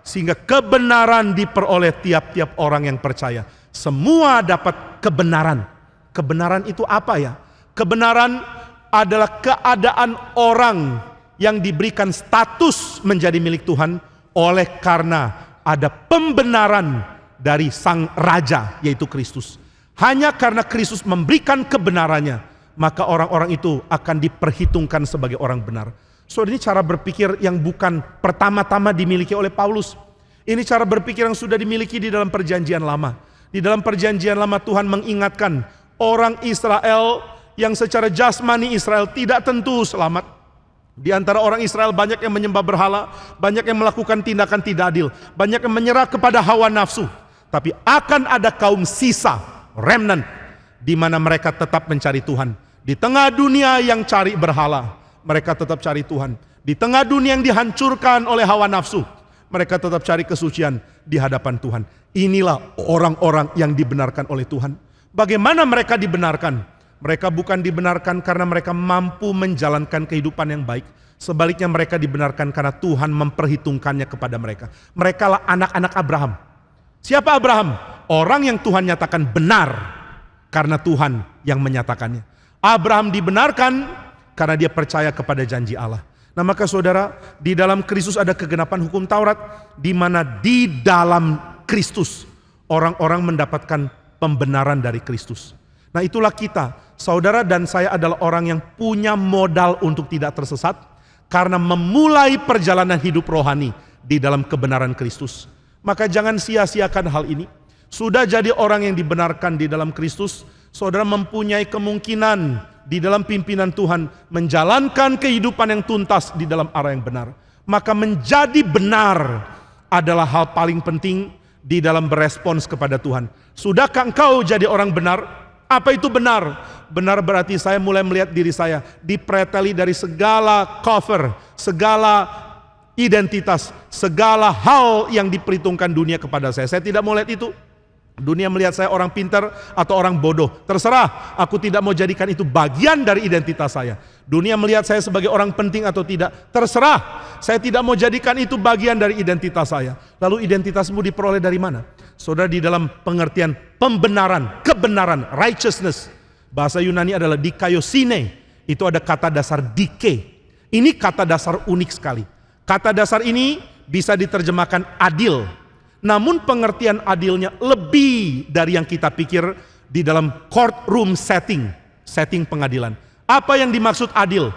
sehingga kebenaran diperoleh tiap-tiap orang yang percaya. Semua dapat kebenaran. Kebenaran itu apa ya? Kebenaran adalah keadaan orang yang diberikan status menjadi milik Tuhan oleh karena ada pembenaran dari Sang Raja yaitu Kristus. Hanya karena Kristus memberikan kebenarannya, maka orang-orang itu akan diperhitungkan sebagai orang benar. So ini cara berpikir yang bukan pertama-tama dimiliki oleh Paulus. Ini cara berpikir yang sudah dimiliki di dalam perjanjian lama. Di dalam perjanjian lama Tuhan mengingatkan orang Israel yang secara jasmani Israel tidak tentu selamat. Di antara orang Israel banyak yang menyembah berhala, banyak yang melakukan tindakan tidak adil, banyak yang menyerah kepada hawa nafsu. Tapi akan ada kaum sisa, remnant, di mana mereka tetap mencari Tuhan. Di tengah dunia yang cari berhala, mereka tetap cari Tuhan. Di tengah dunia yang dihancurkan oleh hawa nafsu, mereka tetap cari kesucian di hadapan Tuhan. Inilah orang-orang yang dibenarkan oleh Tuhan. Bagaimana mereka dibenarkan? Mereka bukan dibenarkan karena mereka mampu menjalankan kehidupan yang baik. Sebaliknya mereka dibenarkan karena Tuhan memperhitungkannya kepada mereka. Mereka lah anak-anak Abraham. Siapa Abraham? Orang yang Tuhan nyatakan benar karena Tuhan yang menyatakannya. Abraham dibenarkan karena dia percaya kepada janji Allah. Nah maka saudara, di dalam Kristus ada kegenapan hukum Taurat, di mana di dalam Kristus orang-orang mendapatkan pembenaran dari Kristus. Nah itulah kita, saudara dan saya adalah orang yang punya modal untuk tidak tersesat, karena memulai perjalanan hidup rohani di dalam kebenaran Kristus. Maka jangan sia-siakan hal ini. Sudah jadi orang yang dibenarkan di dalam Kristus, saudara mempunyai kemungkinan di dalam pimpinan Tuhan menjalankan kehidupan yang tuntas di dalam arah yang benar. Maka menjadi benar adalah hal paling penting di dalam berespons kepada Tuhan. Sudahkah engkau jadi orang benar? Apa itu benar? Benar berarti saya mulai melihat diri saya dipreteli dari segala cover, segala identitas, segala hal yang diperhitungkan dunia kepada saya. Saya tidak mau lihat itu. Dunia melihat saya orang pintar atau orang bodoh, terserah, aku tidak mau jadikan itu bagian dari identitas saya. Dunia melihat saya sebagai orang penting atau tidak, terserah, saya tidak mau jadikan itu bagian dari identitas saya. Lalu identitasmu diperoleh dari mana? Saudara, di dalam pengertian pembenaran, kebenaran, righteousness, bahasa Yunani adalah dikaiosine, itu ada kata dasar dike. Ini kata dasar unik sekali. Kata dasar ini bisa diterjemahkan adil. Namun pengertian adilnya lebih dari yang kita pikir di dalam courtroom setting pengadilan. Apa yang dimaksud adil?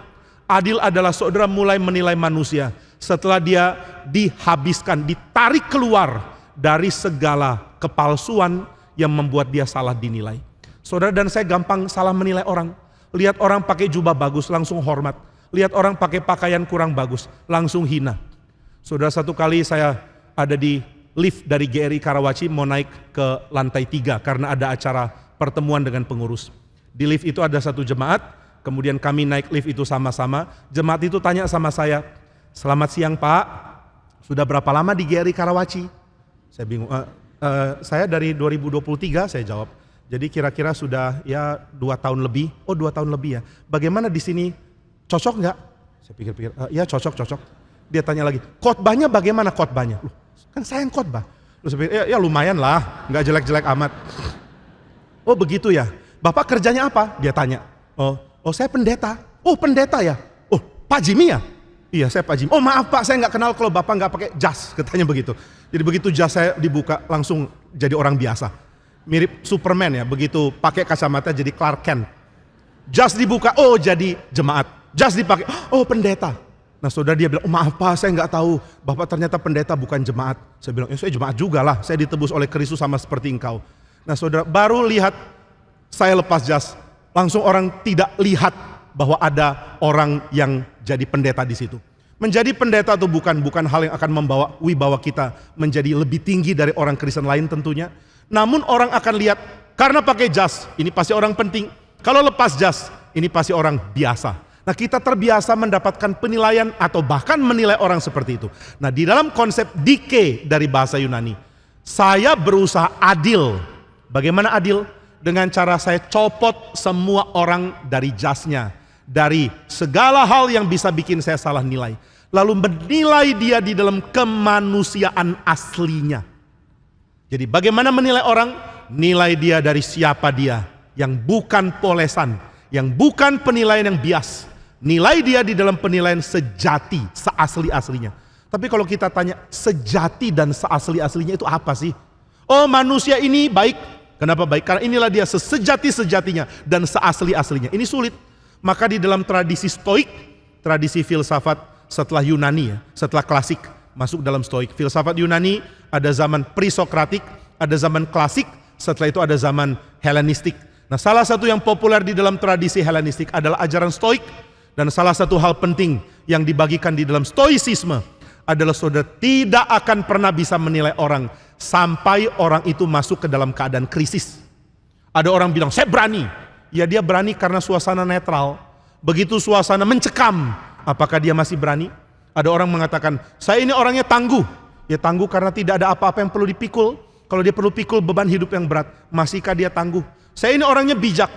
Adil adalah saudara mulai menilai manusia setelah dia dihabiskan, ditarik keluar dari segala kepalsuan yang membuat dia salah dinilai. Saudara dan saya gampang salah menilai orang. Lihat orang pakai jubah bagus langsung hormat. Lihat orang pakai pakaian kurang bagus langsung hina. Saudara, satu kali saya ada di lift dari GRI Karawaci mau naik ke lantai 3 karena ada acara pertemuan dengan pengurus. Di lift itu ada satu jemaat, kemudian kami naik lift itu sama-sama. Jemaat itu tanya sama saya, "Selamat siang Pak, sudah berapa lama di GRI Karawaci?" Saya bingung, saya dari 2023 saya jawab. Jadi kira-kira sudah ya 2 tahun lebih. Oh 2 tahun lebih ya. Bagaimana di sini? Cocok nggak? Saya pikir-pikir, ya cocok. Dia tanya lagi, khotbahnya bagaimana khotbahnya? Kan saya yang khotbah. Terus ya lumayan lah, nggak jelek-jelek amat. Oh begitu ya. Bapak kerjanya apa? Dia tanya. Oh saya pendeta. Oh pendeta ya. Oh Pak Jimmy ya? Iya saya Pak Jimmy. Oh maaf Pak, saya nggak kenal kalau Bapak nggak pakai jas, katanya begitu. Jadi begitu jas saya dibuka langsung jadi orang biasa. Mirip Superman ya. Begitu pakai kacamata jadi Clark Kent. Jas dibuka, oh jadi jemaat. Jas dipakai, oh pendeta. Nah saudara, dia bilang, oh maaf Pak, saya nggak tahu, Bapak ternyata pendeta bukan jemaat. Saya bilang, ya saya jemaat juga lah, saya ditebus oleh Kristus sama seperti engkau. Nah saudara, baru lihat saya lepas jas, langsung orang tidak lihat bahwa ada orang yang jadi pendeta di situ. Menjadi pendeta atau bukan hal yang akan membawa wibawa kita menjadi lebih tinggi dari orang Kristen lain tentunya. Namun orang akan lihat, karena pakai jas, ini pasti orang penting. Kalau lepas jas, ini pasti orang biasa. Nah kita terbiasa mendapatkan penilaian atau bahkan menilai orang seperti itu. Nah di dalam konsep dike dari bahasa Yunani, saya berusaha adil. Bagaimana adil? Dengan cara saya copot semua orang dari jasnya. Dari segala hal yang bisa bikin saya salah nilai. Lalu menilai dia di dalam kemanusiaan aslinya. Jadi bagaimana menilai orang? Nilai dia dari siapa dia. Yang bukan polesan. Yang bukan penilaian yang bias. Nilai dia di dalam penilaian sejati, seasli-aslinya. Tapi kalau kita tanya sejati dan seasli-aslinya itu apa sih? Oh manusia ini baik. Kenapa baik? Karena inilah dia sesejati-sejatinya dan seasli-aslinya. Ini sulit. Maka di dalam tradisi stoik, tradisi filsafat setelah Yunani ya, setelah klasik masuk dalam stoik. Filsafat Yunani ada zaman pre-Sokratik, ada zaman klasik, setelah itu ada zaman Helenistik. Nah salah satu yang populer di dalam tradisi Helenistik adalah ajaran stoik. Dan salah satu hal penting yang dibagikan di dalam stoicisme adalah saudara tidak akan pernah bisa menilai orang sampai orang itu masuk ke dalam keadaan krisis. Ada orang bilang, saya berani. Ya dia berani karena suasana netral. Begitu suasana mencekam, apakah dia masih berani? Ada orang mengatakan, saya ini orangnya tangguh. Ya tangguh karena tidak ada apa-apa yang perlu dipikul. Kalau dia perlu pikul beban hidup yang berat, masihkah dia tangguh? Saya ini orangnya bijak.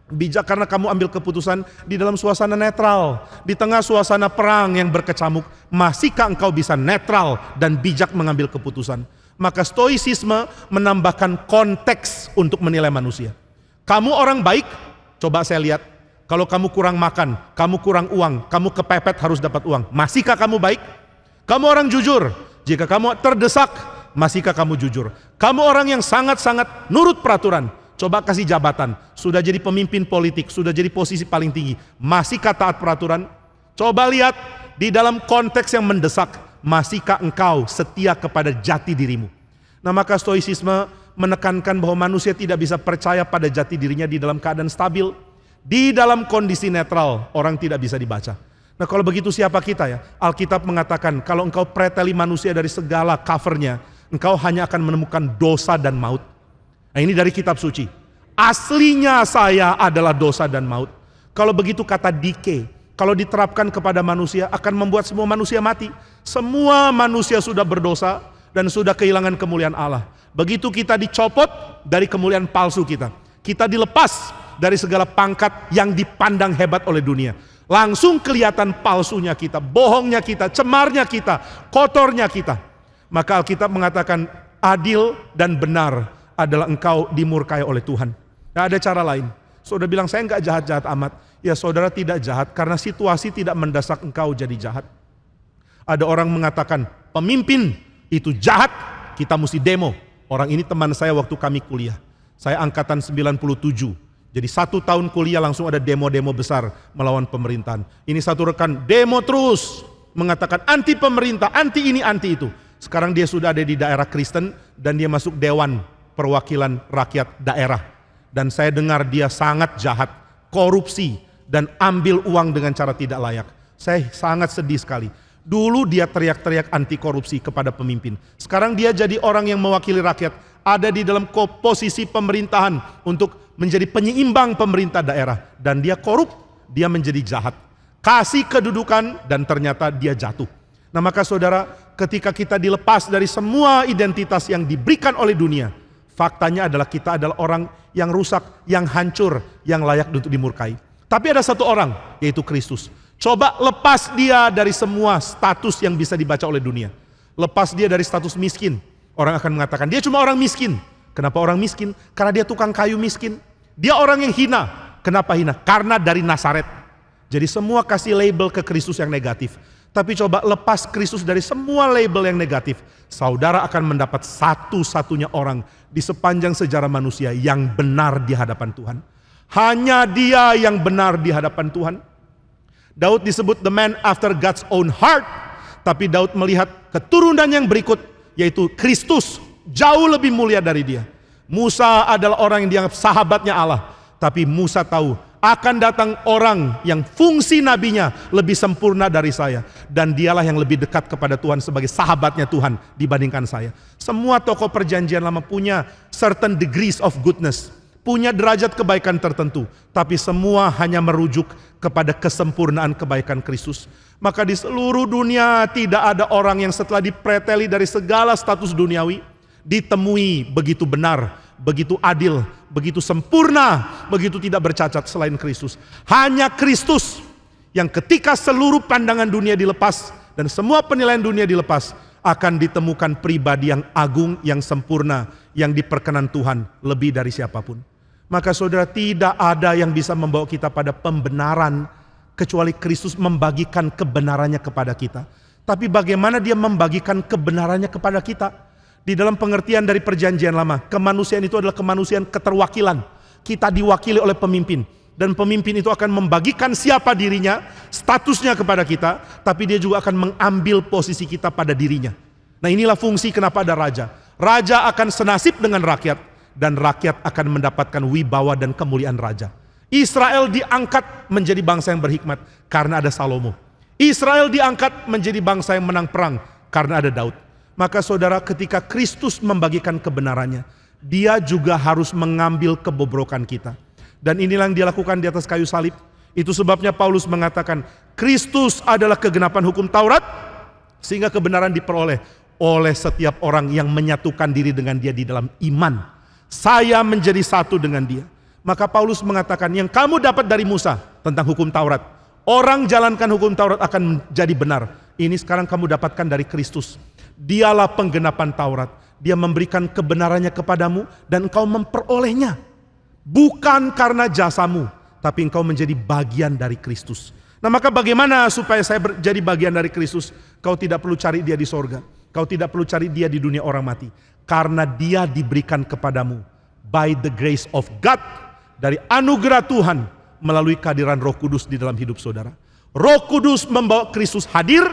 Bijak karena kamu ambil keputusan di dalam suasana netral. Di tengah suasana perang yang berkecamuk, masihkah engkau bisa netral dan bijak mengambil keputusan? Maka stoicisme menambahkan konteks untuk menilai manusia. Kamu orang baik, coba saya lihat, Kalau kamu kurang makan, kamu kurang uang, kamu kepepet harus dapat uang. Masihkah kamu baik? Kamu orang jujur. Jika kamu terdesak, masihkah kamu jujur? Kamu orang yang sangat-sangat nurut peraturan. Coba kasih jabatan. Sudah jadi pemimpin politik, sudah jadi posisi paling tinggi. Masihkah taat peraturan? Coba lihat di dalam konteks yang mendesak. Masihkah engkau setia kepada jati dirimu? Nah, maka stoicisme menekankan bahwa manusia tidak bisa percaya pada jati dirinya di dalam keadaan stabil. Di dalam kondisi netral, orang tidak bisa dibaca. Nah, kalau begitu siapa kita ya? Alkitab mengatakan kalau engkau preteli manusia dari segala covernya, engkau hanya akan menemukan dosa dan maut. Nah, ini dari kitab suci. Aslinya saya adalah dosa dan maut. Kalau begitu kata decay, kalau diterapkan kepada manusia akan membuat semua manusia mati. Semua manusia sudah berdosa dan sudah kehilangan kemuliaan Allah. Begitu kita dicopot dari kemuliaan palsu kita. Kita dilepas dari segala pangkat yang dipandang hebat oleh dunia. Langsung kelihatan palsunya kita, bohongnya kita, cemarnya kita, kotornya kita. Maka Alkitab mengatakan adil dan benar adalah engkau dimurkai oleh Tuhan. Gak ada cara lain. Saudara bilang saya gak jahat-jahat amat. Ya saudara tidak jahat karena situasi tidak mendesak engkau jadi jahat. Ada orang mengatakan pemimpin itu jahat, kita mesti demo. Orang ini teman saya waktu kami kuliah. Saya angkatan 97. Jadi 1 tahun kuliah langsung ada demo-demo besar melawan pemerintahan. Ini satu rekan demo terus mengatakan anti pemerintah, anti ini, anti itu. Sekarang dia sudah ada di daerah Kristen dan dia masuk Dewan Perwakilan Rakyat Daerah. Dan saya dengar dia sangat jahat, korupsi dan ambil uang dengan cara tidak layak. Saya sangat sedih sekali. Dulu dia teriak-teriak anti korupsi kepada pemimpin. Sekarang dia jadi orang yang mewakili rakyat. Ada di dalam posisi pemerintahan untuk menjadi penyeimbang pemerintah daerah. Dan dia korup, dia menjadi jahat. Kasih kedudukan dan ternyata dia jatuh. Nah, maka saudara, ketika kita dilepas dari semua identitas yang diberikan oleh dunia, faktanya adalah kita adalah orang yang rusak, yang hancur, yang layak untuk dimurkai. Tapi ada satu orang, yaitu Kristus. Coba lepas dia dari semua status yang bisa dibaca oleh dunia. Lepas dia dari status miskin. Orang akan mengatakan dia cuma orang miskin. Kenapa orang miskin? Karena dia tukang kayu miskin. Dia orang yang hina. Kenapa hina? Karena dari Nazaret. Jadi semua kasih label ke Kristus yang negatif. Tapi coba lepas Kristus dari semua label yang negatif. Saudara akan mendapat satu-satunya orang di sepanjang sejarah manusia yang benar di hadapan Tuhan. Hanya dia yang benar di hadapan Tuhan. Daud disebut the man after God's own heart. Tapi Daud melihat keturunan yang berikut, yaitu Kristus, jauh lebih mulia dari dia. Musa adalah orang yang dianggap sahabatnya Allah. Tapi Musa tahu akan datang orang yang fungsi nabinya lebih sempurna dari saya. Dan dialah yang lebih dekat kepada Tuhan sebagai sahabatnya Tuhan dibandingkan saya. Semua tokoh perjanjian lama punya certain degrees of goodness. Punya derajat kebaikan tertentu. Tapi semua hanya merujuk kepada kesempurnaan kebaikan Kristus. Maka di seluruh dunia tidak ada orang yang setelah dipreteli dari segala status duniawi ditemui begitu benar, begitu adil, begitu sempurna, begitu tidak bercacat selain Kristus. Hanya Kristus yang ketika seluruh pandangan dunia dilepas dan semua penilaian dunia dilepas, akan ditemukan pribadi yang agung, yang sempurna, yang diperkenan Tuhan lebih dari siapapun. Maka saudara, tidak ada yang bisa membawa kita pada pembenaran kecuali Kristus membagikan kebenarannya kepada kita. Tapi bagaimana dia membagikan kebenarannya kepada kita? Di dalam pengertian dari perjanjian lama, kemanusiaan itu adalah kemanusiaan keterwakilan. Kita diwakili oleh pemimpin. Dan pemimpin itu akan membagikan siapa dirinya, statusnya kepada kita. Tapi dia juga akan mengambil posisi kita pada dirinya. Nah, inilah fungsi kenapa ada raja. Raja akan senasib dengan rakyat. Dan rakyat akan mendapatkan wibawa dan kemuliaan raja. Israel diangkat menjadi bangsa yang berhikmat karena ada Salomo. Israel diangkat menjadi bangsa yang menang perang karena ada Daud. Maka saudara, ketika Kristus membagikan kebenarannya, dia juga harus mengambil kebobrokan kita. Dan inilah yang dia lakukan di atas kayu salib. Itu sebabnya Paulus mengatakan, Kristus adalah kegenapan hukum Taurat, sehingga kebenaran diperoleh oleh setiap orang yang menyatukan diri dengan dia di dalam iman. Saya menjadi satu dengan dia. Maka Paulus mengatakan, yang kamu dapat dari Musa tentang hukum Taurat, orang jalankan hukum Taurat akan menjadi benar. Ini sekarang kamu dapatkan dari Kristus. Dialah penggenapan Taurat. Dia memberikan kebenarannya kepadamu dan engkau memperolehnya. Bukan karena jasamu, tapi engkau menjadi bagian dari Kristus. Nah maka bagaimana supaya saya jadi bagian dari Kristus? Kau tidak perlu cari dia di sorga. Kau tidak perlu cari dia di dunia orang mati. Karena dia diberikan kepadamu by the grace of God, dari anugerah Tuhan melalui kehadiran Roh Kudus di dalam hidup saudara. Roh Kudus membawa Kristus hadir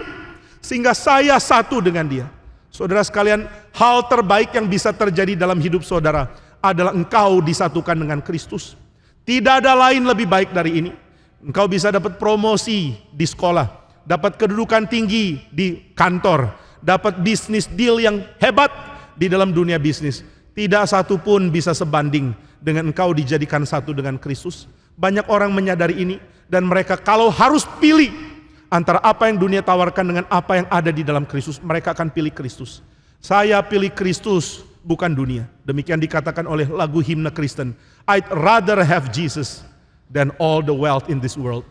sehingga saya satu dengan dia. Saudara sekalian, hal terbaik yang bisa terjadi dalam hidup saudara adalah engkau disatukan dengan Kristus. Tidak ada lain lebih baik dari ini. Engkau bisa dapat promosi di sekolah, dapat kedudukan tinggi di kantor, dapat bisnis deal yang hebat di dalam dunia bisnis. Tidak satu pun bisa sebanding dengan engkau dijadikan satu dengan Kristus. Banyak orang menyadari ini dan mereka kalau harus pilih antara apa yang dunia tawarkan dengan apa yang ada di dalam Kristus, mereka akan pilih Kristus. Saya pilih Kristus, bukan dunia. Demikian dikatakan oleh lagu himne Kristen. I'd rather have Jesus than all the wealth in this world.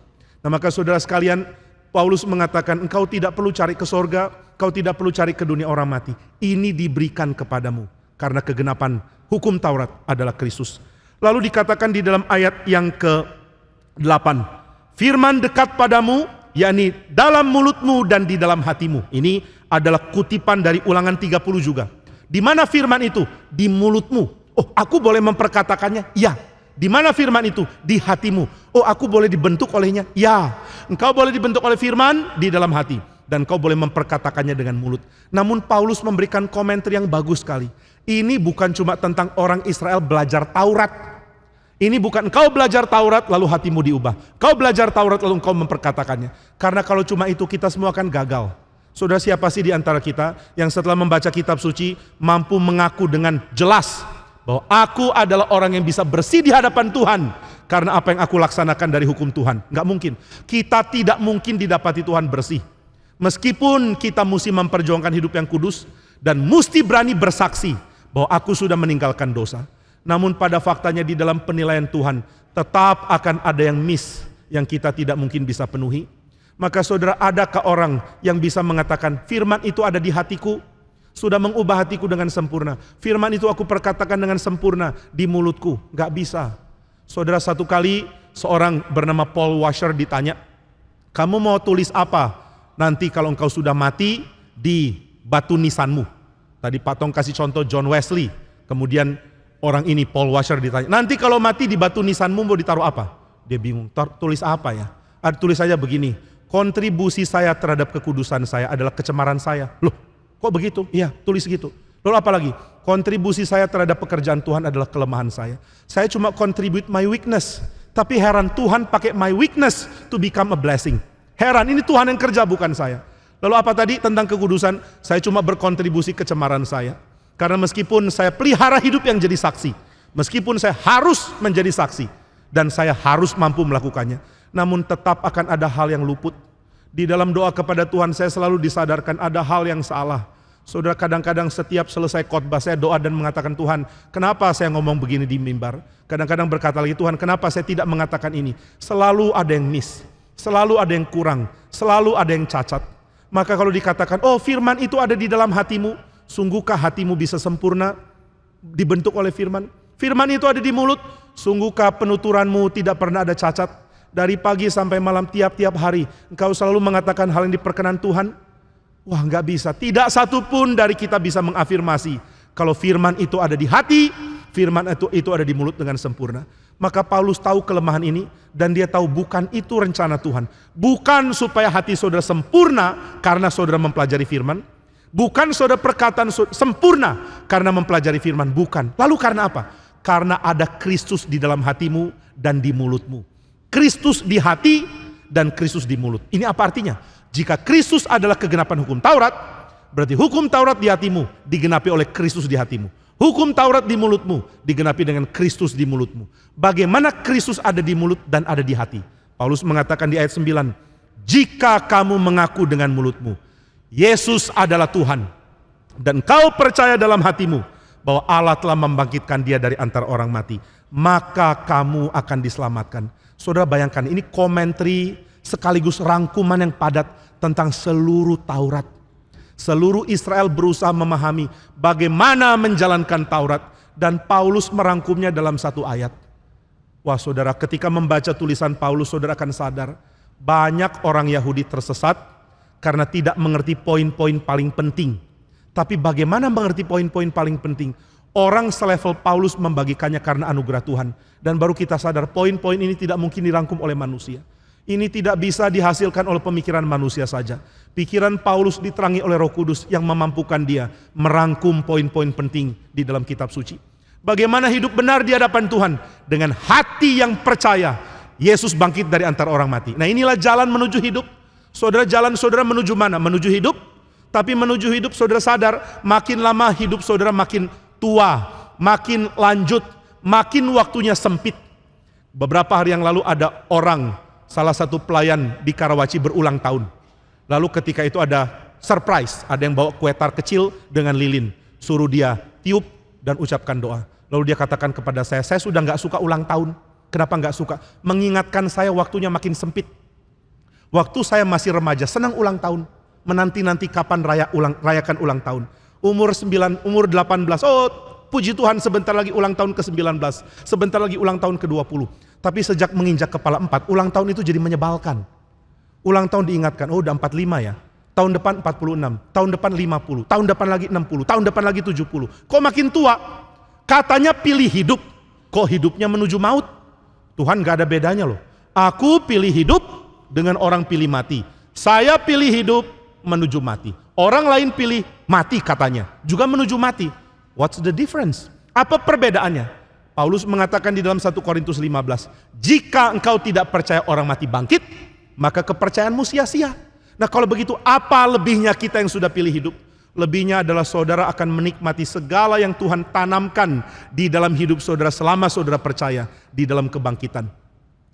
Nah maka saudara sekalian, Paulus mengatakan engkau tidak perlu cari ke sorga, kau tidak perlu cari ke dunia orang mati. Ini diberikan kepadamu karena kegenapan hukum Taurat adalah Kristus. Lalu dikatakan di dalam ayat yang ke-8, firman dekat padamu, yakni dalam mulutmu dan di dalam hatimu. Ini adalah kutipan dari Ulangan 30 juga. Di mana firman itu? Di mulutmu. Oh, aku boleh memperkatakannya? Ya. Di mana firman itu? Di hatimu. Oh, aku boleh dibentuk olehnya? Ya. Engkau boleh dibentuk oleh firman di dalam hati. Dan kau boleh memperkatakannya dengan mulut. Namun Paulus memberikan komentar yang bagus sekali. Ini bukan cuma tentang orang Israel belajar Taurat. Ini bukan engkau belajar Taurat lalu hatimu diubah. Kau belajar Taurat lalu engkau memperkatakannya. Karena kalau cuma itu kita semua akan gagal. Saudara, siapa sih di antara kita yang setelah membaca kitab suci mampu mengaku dengan jelas bahwa aku adalah orang yang bisa bersih di hadapan Tuhan karena apa yang aku laksanakan dari hukum Tuhan? Enggak mungkin. Kita tidak mungkin didapati Tuhan bersih. Meskipun kita mesti memperjuangkan hidup yang kudus dan mesti berani bersaksi bahwa aku sudah meninggalkan dosa. Namun pada faktanya di dalam penilaian Tuhan tetap akan ada yang miss yang kita tidak mungkin bisa penuhi. Maka saudara, adakah orang yang bisa mengatakan firman itu ada di hatiku, sudah mengubah hatiku dengan sempurna? Firman itu aku perkatakan dengan sempurna di mulutku. Gak bisa. Saudara, satu kali seorang bernama Paul Washer ditanya, kamu mau tulis apa nanti kalau engkau sudah mati di batu nisanmu? Tadi Pak Tong kasih contoh John Wesley. Kemudian orang ini Paul Washer ditanya, nanti kalau mati di batu nisanmu mau ditaruh apa? Dia bingung, tulis apa ya? Tulis saja begini, kontribusi saya terhadap kekudusan saya adalah kecemaran saya. Loh, kok begitu? Iya, tulis gitu. Lalu apa lagi? Kontribusi saya terhadap pekerjaan Tuhan adalah kelemahan saya. Saya cuma contribute my weakness. Tapi heran, Tuhan pakai my weakness to become a blessing. Heran, ini Tuhan yang kerja bukan saya. Lalu apa tadi tentang kekudusan? Saya cuma berkontribusi kecemaran saya. Karena meskipun saya pelihara hidup yang jadi saksi, meskipun saya harus menjadi saksi, dan saya harus mampu melakukannya, namun tetap akan ada hal yang luput. Di dalam doa kepada Tuhan saya selalu disadarkan ada hal yang salah. Saudara, kadang-kadang setiap selesai khotbah saya doa dan mengatakan, Tuhan, kenapa saya ngomong begini di mimbar? Kadang-kadang berkata lagi, Tuhan, kenapa saya tidak mengatakan ini? Selalu ada yang miss, selalu ada yang kurang, selalu ada yang cacat. Maka kalau dikatakan, oh firman itu ada di dalam hatimu, sungguhkah hatimu bisa sempurna dibentuk oleh firman? Firman itu ada di mulut, sungguhkah penuturanmu tidak pernah ada cacat? Dari pagi sampai malam tiap-tiap hari engkau selalu mengatakan hal yang diperkenan Tuhan? Wah, nggak bisa. Tidak satu pun dari kita bisa mengafirmasi kalau firman itu ada di hati, firman itu ada di mulut dengan sempurna. Maka Paulus tahu kelemahan ini dan dia tahu bukan itu rencana Tuhan. Bukan supaya hati saudara sempurna karena saudara mempelajari firman. Bukan saudara perkataan sempurna karena mempelajari firman. Bukan. Lalu karena apa? Karena ada Kristus di dalam hatimu dan di mulutmu. Kristus di hati dan Kristus di mulut. Ini apa artinya? Jika Kristus adalah kegenapan hukum Taurat, berarti hukum Taurat di hatimu digenapi oleh Kristus di hatimu. Hukum Taurat di mulutmu digenapi dengan Kristus di mulutmu. Bagaimana Kristus ada di mulut dan ada di hati? Paulus mengatakan di ayat 9, jika kamu mengaku dengan mulutmu Yesus adalah Tuhan dan kau percaya dalam hatimu bahwa Allah telah membangkitkan dia dari antara orang mati, maka kamu akan diselamatkan. Saudara, bayangkan ini komentari sekaligus rangkuman yang padat tentang seluruh Taurat. Seluruh Israel berusaha memahami bagaimana menjalankan Taurat dan Paulus merangkumnya dalam satu ayat. Wah saudara, ketika membaca tulisan Paulus, saudara akan sadar banyak orang Yahudi tersesat karena tidak mengerti poin-poin paling penting. Tapi bagaimana mengerti poin-poin paling penting? Orang selevel Paulus membagikannya karena anugerah Tuhan. Dan baru kita sadar poin-poin ini tidak mungkin dirangkum oleh manusia. Ini tidak bisa dihasilkan oleh pemikiran manusia saja. Pikiran Paulus diterangi oleh Roh Kudus yang memampukan dia merangkum poin-poin penting di dalam kitab suci. Bagaimana hidup benar di hadapan Tuhan? Dengan hati yang percaya Yesus bangkit dari antara orang mati. Nah inilah jalan menuju hidup. Saudara, jalan saudara menuju mana? Menuju hidup. Tapi menuju hidup saudara sadar makin lama hidup saudara makin tua, makin lanjut, makin waktunya sempit. Beberapa hari yang lalu ada orang, salah satu pelayan di Karawaci berulang tahun. Lalu ketika itu ada surprise, ada yang bawa kue tar kecil dengan lilin. Suruh dia tiup dan ucapkan doa. Lalu dia katakan kepada saya sudah gak suka ulang tahun. Kenapa gak suka? Mengingatkan saya waktunya makin sempit. Waktu saya masih remaja, senang ulang tahun. Menanti-nanti kapan rayakan ulang tahun. Umur 18, oh puji Tuhan sebentar lagi ulang tahun ke-19. Sebentar lagi ulang tahun ke-20. Tapi sejak menginjak kepala 4, ulang tahun itu jadi menyebalkan. Ulang tahun diingatkan, oh udah 45 ya. Tahun depan 46, tahun depan 50, tahun depan lagi 60, tahun depan lagi 70. Kok makin tua? Katanya pilih hidup, kok hidupnya menuju maut? Tuhan gak ada bedanya loh. Aku pilih hidup dengan orang pilih mati. Saya pilih hidup menuju mati. Orang lain pilih mati katanya, juga menuju mati. What's the difference? Apa perbedaannya? Paulus mengatakan di dalam 1 Korintus 15, jika engkau tidak percaya orang mati bangkit, maka kepercayaanmu sia-sia. Nah kalau begitu apa lebihnya kita yang sudah pilih hidup? Lebihnya adalah saudara akan menikmati segala yang Tuhan tanamkan di dalam hidup saudara selama saudara percaya di dalam kebangkitan.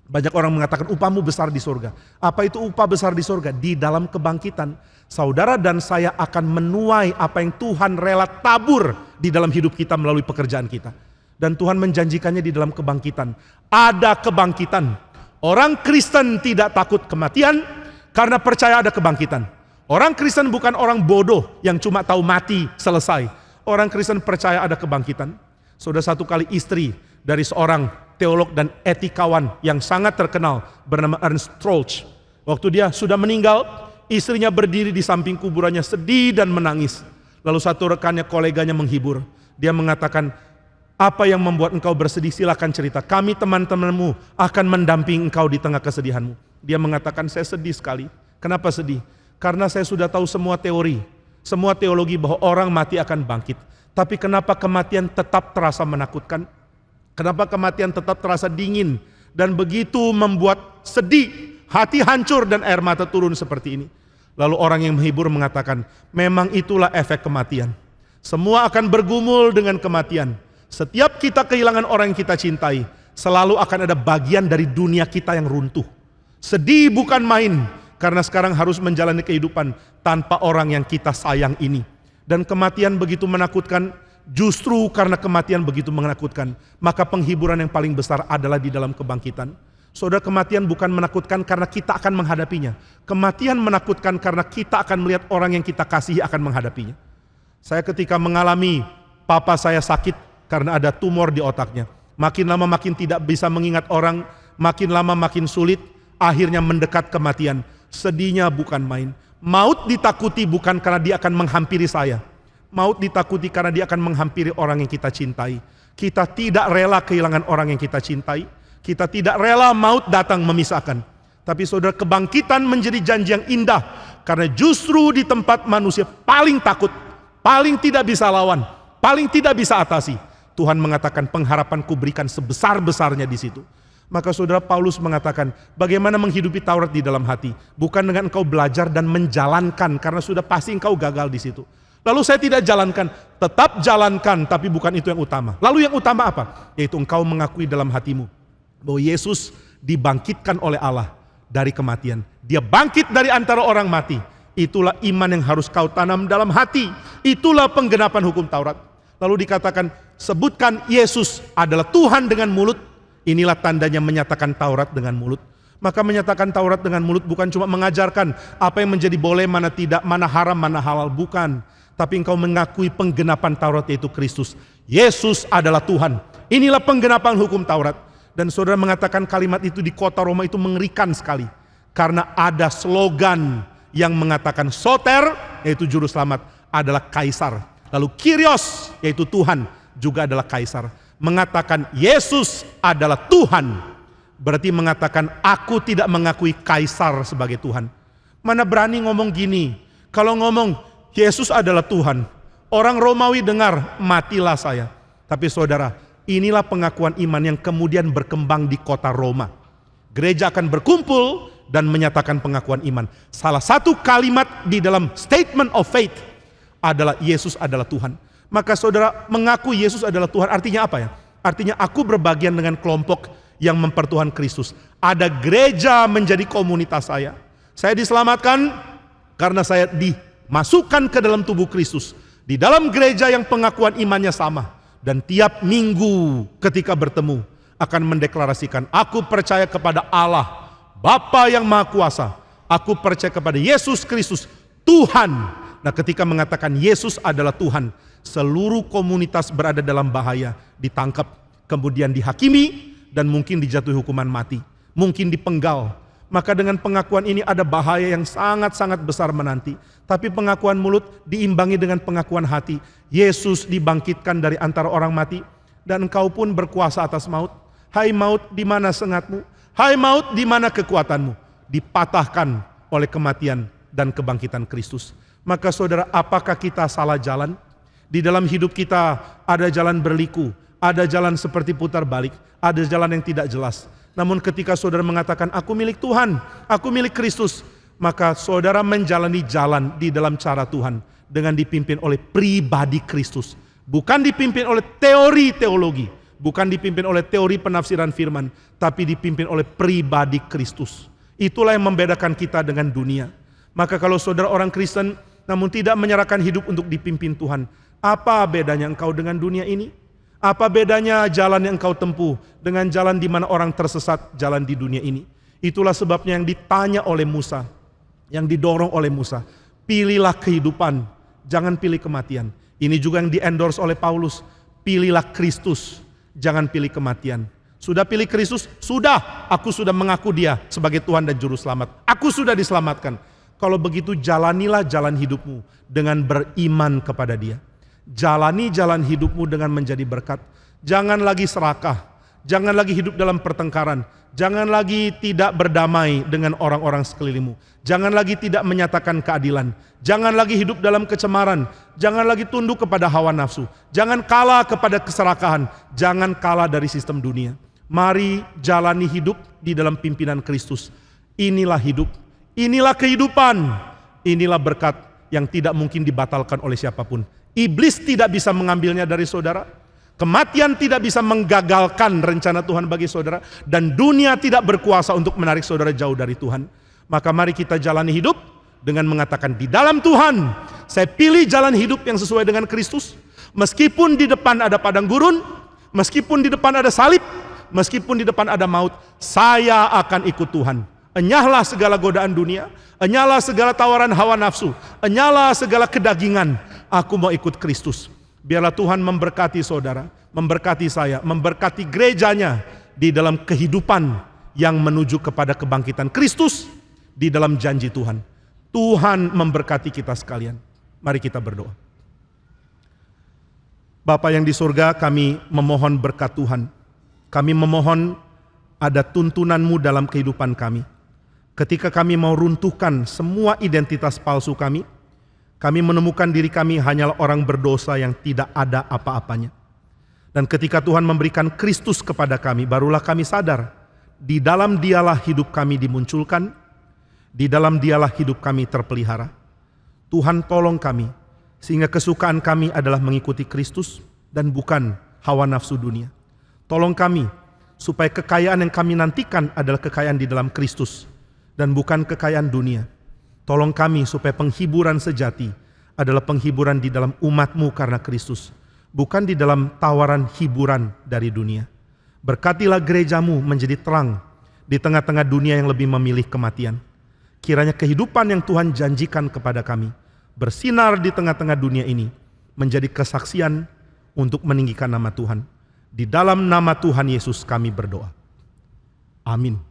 Banyak orang mengatakan upahmu besar di surga. Apa itu upah besar di surga? Di dalam kebangkitan. Saudara dan saya akan menuai apa yang Tuhan rela tabur di dalam hidup kita melalui pekerjaan kita. Dan Tuhan menjanjikannya di dalam kebangkitan. Ada kebangkitan. Orang Kristen tidak takut kematian karena percaya ada kebangkitan. Orang Kristen bukan orang bodoh yang cuma tahu mati selesai. Orang Kristen percaya ada kebangkitan. Saudara, satu kali istri dari seorang teolog dan etikawan yang sangat terkenal bernama Ernst Troeltsch. Waktu dia sudah meninggal, istrinya berdiri di samping kuburannya sedih dan menangis. Lalu satu rekannya, koleganya menghibur. Dia mengatakan, apa yang membuat engkau bersedih? Silakan cerita. Kami teman-temanmu akan mendampingi engkau di tengah kesedihanmu. Dia mengatakan, saya sedih sekali. Kenapa sedih? Karena saya sudah tahu semua teori, semua teologi bahwa orang mati akan bangkit. Tapi kenapa kematian tetap terasa menakutkan? Kenapa kematian tetap terasa dingin? Dan begitu membuat sedih, hati hancur dan air mata turun seperti ini. Lalu orang yang menghibur mengatakan, memang itulah efek kematian. Semua akan bergumul dengan kematian. Setiap kita kehilangan orang yang kita cintai, selalu akan ada bagian dari dunia kita yang runtuh. Sedih bukan main, karena sekarang harus menjalani kehidupan tanpa orang yang kita sayang ini. Dan kematian begitu menakutkan, justru karena kematian begitu menakutkan, maka penghiburan yang paling besar adalah di dalam kebangkitan. Saudara, kematian bukan menakutkan karena kita akan menghadapinya. Kematian menakutkan karena kita akan melihat orang yang kita kasihi akan menghadapinya. Saya ketika mengalami papa saya sakit karena ada tumor di otaknya. Makin lama makin tidak bisa mengingat orang, makin lama makin sulit, akhirnya mendekat kematian. Sedihnya bukan main. Maut ditakuti bukan karena dia akan menghampiri saya. Maut ditakuti karena dia akan menghampiri orang yang kita cintai. Kita tidak rela kehilangan orang yang kita cintai. Kita tidak rela maut datang memisahkan. Tapi saudara, kebangkitan menjadi janji yang indah. Karena justru di tempat manusia paling takut, paling tidak bisa lawan, paling tidak bisa atasi, Tuhan mengatakan pengharapanku berikan sebesar-besarnya di situ. Maka saudara, Paulus mengatakan bagaimana menghidupi Taurat di dalam hati. Bukan dengan engkau belajar dan menjalankan, karena sudah pasti engkau gagal di situ. Lalu saya tidak jalankan, tetap jalankan, tapi bukan itu yang utama. Lalu yang utama apa? Yaitu engkau mengakui dalam hatimu bahwa Yesus dibangkitkan oleh Allah dari kematian. Dia bangkit dari antara orang mati. Itulah iman yang harus kau tanam dalam hati. Itulah penggenapan hukum Taurat. Lalu dikatakan, sebutkan Yesus adalah Tuhan dengan mulut. Inilah tandanya menyatakan Taurat dengan mulut. Maka menyatakan Taurat dengan mulut bukan cuma mengajarkan apa yang menjadi boleh, mana tidak, mana haram, mana halal. Bukan. Tapi engkau mengakui penggenapan Taurat, yaitu Kristus. Yesus adalah Tuhan. Inilah penggenapan hukum Taurat. Dan saudara mengatakan kalimat itu di kota Roma itu mengerikan sekali. Karena ada slogan yang mengatakan soter, yaitu juru selamat, adalah kaisar. Lalu Kyrios, yaitu Tuhan, juga adalah kaisar. Mengatakan Yesus adalah Tuhan, berarti mengatakan aku tidak mengakui kaisar sebagai Tuhan. Mana berani ngomong gini? Kalau ngomong Yesus adalah Tuhan, orang Romawi dengar, matilah saya. Tapi saudara, inilah pengakuan iman yang kemudian berkembang di kota Roma. Gereja akan berkumpul dan menyatakan pengakuan iman. Salah satu kalimat di dalam statement of faith adalah Yesus adalah Tuhan. Maka saudara mengaku Yesus adalah Tuhan artinya apa ya? Artinya aku berbagian dengan kelompok yang mempertuhan Kristus. Ada gereja menjadi komunitas saya. Saya diselamatkan karena saya dimasukkan ke dalam tubuh Kristus. Di dalam gereja yang pengakuan imannya sama. Dan tiap minggu ketika bertemu akan mendeklarasikan aku percaya kepada Allah Bapa yang Maha Kuasa. Aku percaya kepada Yesus Kristus Tuhan. Nah, ketika mengatakan Yesus adalah Tuhan, seluruh komunitas berada dalam bahaya, ditangkap, kemudian dihakimi, dan mungkin dijatuhi hukuman mati, mungkin dipenggal. Maka dengan pengakuan ini ada bahaya yang sangat-sangat besar menanti. Tapi pengakuan mulut diimbangi dengan pengakuan hati. Yesus dibangkitkan dari antara orang mati, dan engkau pun berkuasa atas maut. Hai maut, di mana sengatmu? Hai maut, di mana kekuatanmu? Dipatahkan oleh kematian dan kebangkitan Kristus. Maka saudara, apakah kita salah jalan? Di dalam hidup kita ada jalan berliku, ada jalan seperti putar balik, ada jalan yang tidak jelas. Namun ketika saudara mengatakan aku milik Tuhan, aku milik Kristus, maka saudara menjalani jalan di dalam cara Tuhan dengan dipimpin oleh pribadi Kristus. Bukan dipimpin oleh teori teologi, bukan dipimpin oleh teori penafsiran firman, tapi dipimpin oleh pribadi Kristus. Itulah yang membedakan kita dengan dunia. Maka kalau saudara orang Kristen namun tidak menyerahkan hidup untuk dipimpin Tuhan, apa bedanya engkau dengan dunia ini? Apa bedanya jalan yang engkau tempuh dengan jalan di mana orang tersesat jalan di dunia ini? Itulah sebabnya yang ditanya oleh Musa, yang didorong oleh Musa, pilihlah kehidupan, jangan pilih kematian. Ini juga yang di-endorse oleh Paulus, pilihlah Kristus, jangan pilih kematian. Sudah pilih Kristus? Sudah, aku sudah mengaku dia sebagai Tuhan dan Juru Selamat. Aku sudah diselamatkan. Kalau begitu jalanilah jalan hidupmu dengan beriman kepada dia. Jalani jalan hidupmu dengan menjadi berkat. Jangan lagi serakah. Jangan lagi hidup dalam pertengkaran. Jangan lagi tidak berdamai dengan orang-orang sekelilingmu. Jangan lagi tidak menyatakan keadilan. Jangan lagi hidup dalam kecemaran. Jangan lagi tunduk kepada hawa nafsu. Jangan kalah kepada keserakahan. Jangan kalah dari sistem dunia. Mari jalani hidup di dalam pimpinan Kristus. Inilah hidup. Inilah kehidupan, inilah berkat yang tidak mungkin dibatalkan oleh siapapun. Iblis tidak bisa mengambilnya dari saudara. Kematian tidak bisa menggagalkan rencana Tuhan bagi saudara. Dan dunia tidak berkuasa untuk menarik saudara jauh dari Tuhan. Maka mari kita jalani hidup dengan mengatakan di dalam Tuhan, saya pilih jalan hidup yang sesuai dengan Kristus. Meskipun di depan ada padang gurun, meskipun di depan ada salib, meskipun di depan ada maut, saya akan ikut Tuhan. Enyahlah segala godaan dunia, enyahlah segala tawaran hawa nafsu, enyahlah segala kedagingan. Aku mau ikut Kristus. Biarlah Tuhan memberkati saudara, memberkati saya, memberkati gerejanya di dalam kehidupan yang menuju kepada kebangkitan Kristus di dalam janji Tuhan. Tuhan memberkati kita sekalian. Mari kita berdoa. Bapa yang di surga, kami memohon berkat Tuhan. Kami memohon ada tuntunan-Mu dalam kehidupan kami. Ketika kami mau runtuhkan semua identitas palsu kami menemukan diri kami hanyalah orang berdosa yang tidak ada apa-apanya. Dan ketika Tuhan memberikan Kristus kepada kami, barulah kami sadar, di dalam dialah hidup kami dimunculkan, di dalam dialah hidup kami terpelihara. Tuhan tolong kami, sehingga kesukaan kami adalah mengikuti Kristus dan bukan hawa nafsu dunia. Tolong kami, supaya kekayaan yang kami nantikan adalah kekayaan di dalam Kristus, dan bukan kekayaan dunia. Tolong kami supaya penghiburan sejati adalah penghiburan di dalam umat-Mu karena Kristus, bukan di dalam tawaran hiburan dari dunia. Berkatilah gereja-Mu menjadi terang di tengah-tengah dunia yang lebih memilih kematian. Kiranya kehidupan yang Tuhan janjikan kepada kami bersinar di tengah-tengah dunia ini, menjadi kesaksian untuk meninggikan nama Tuhan. Di dalam nama Tuhan Yesus kami berdoa. Amin.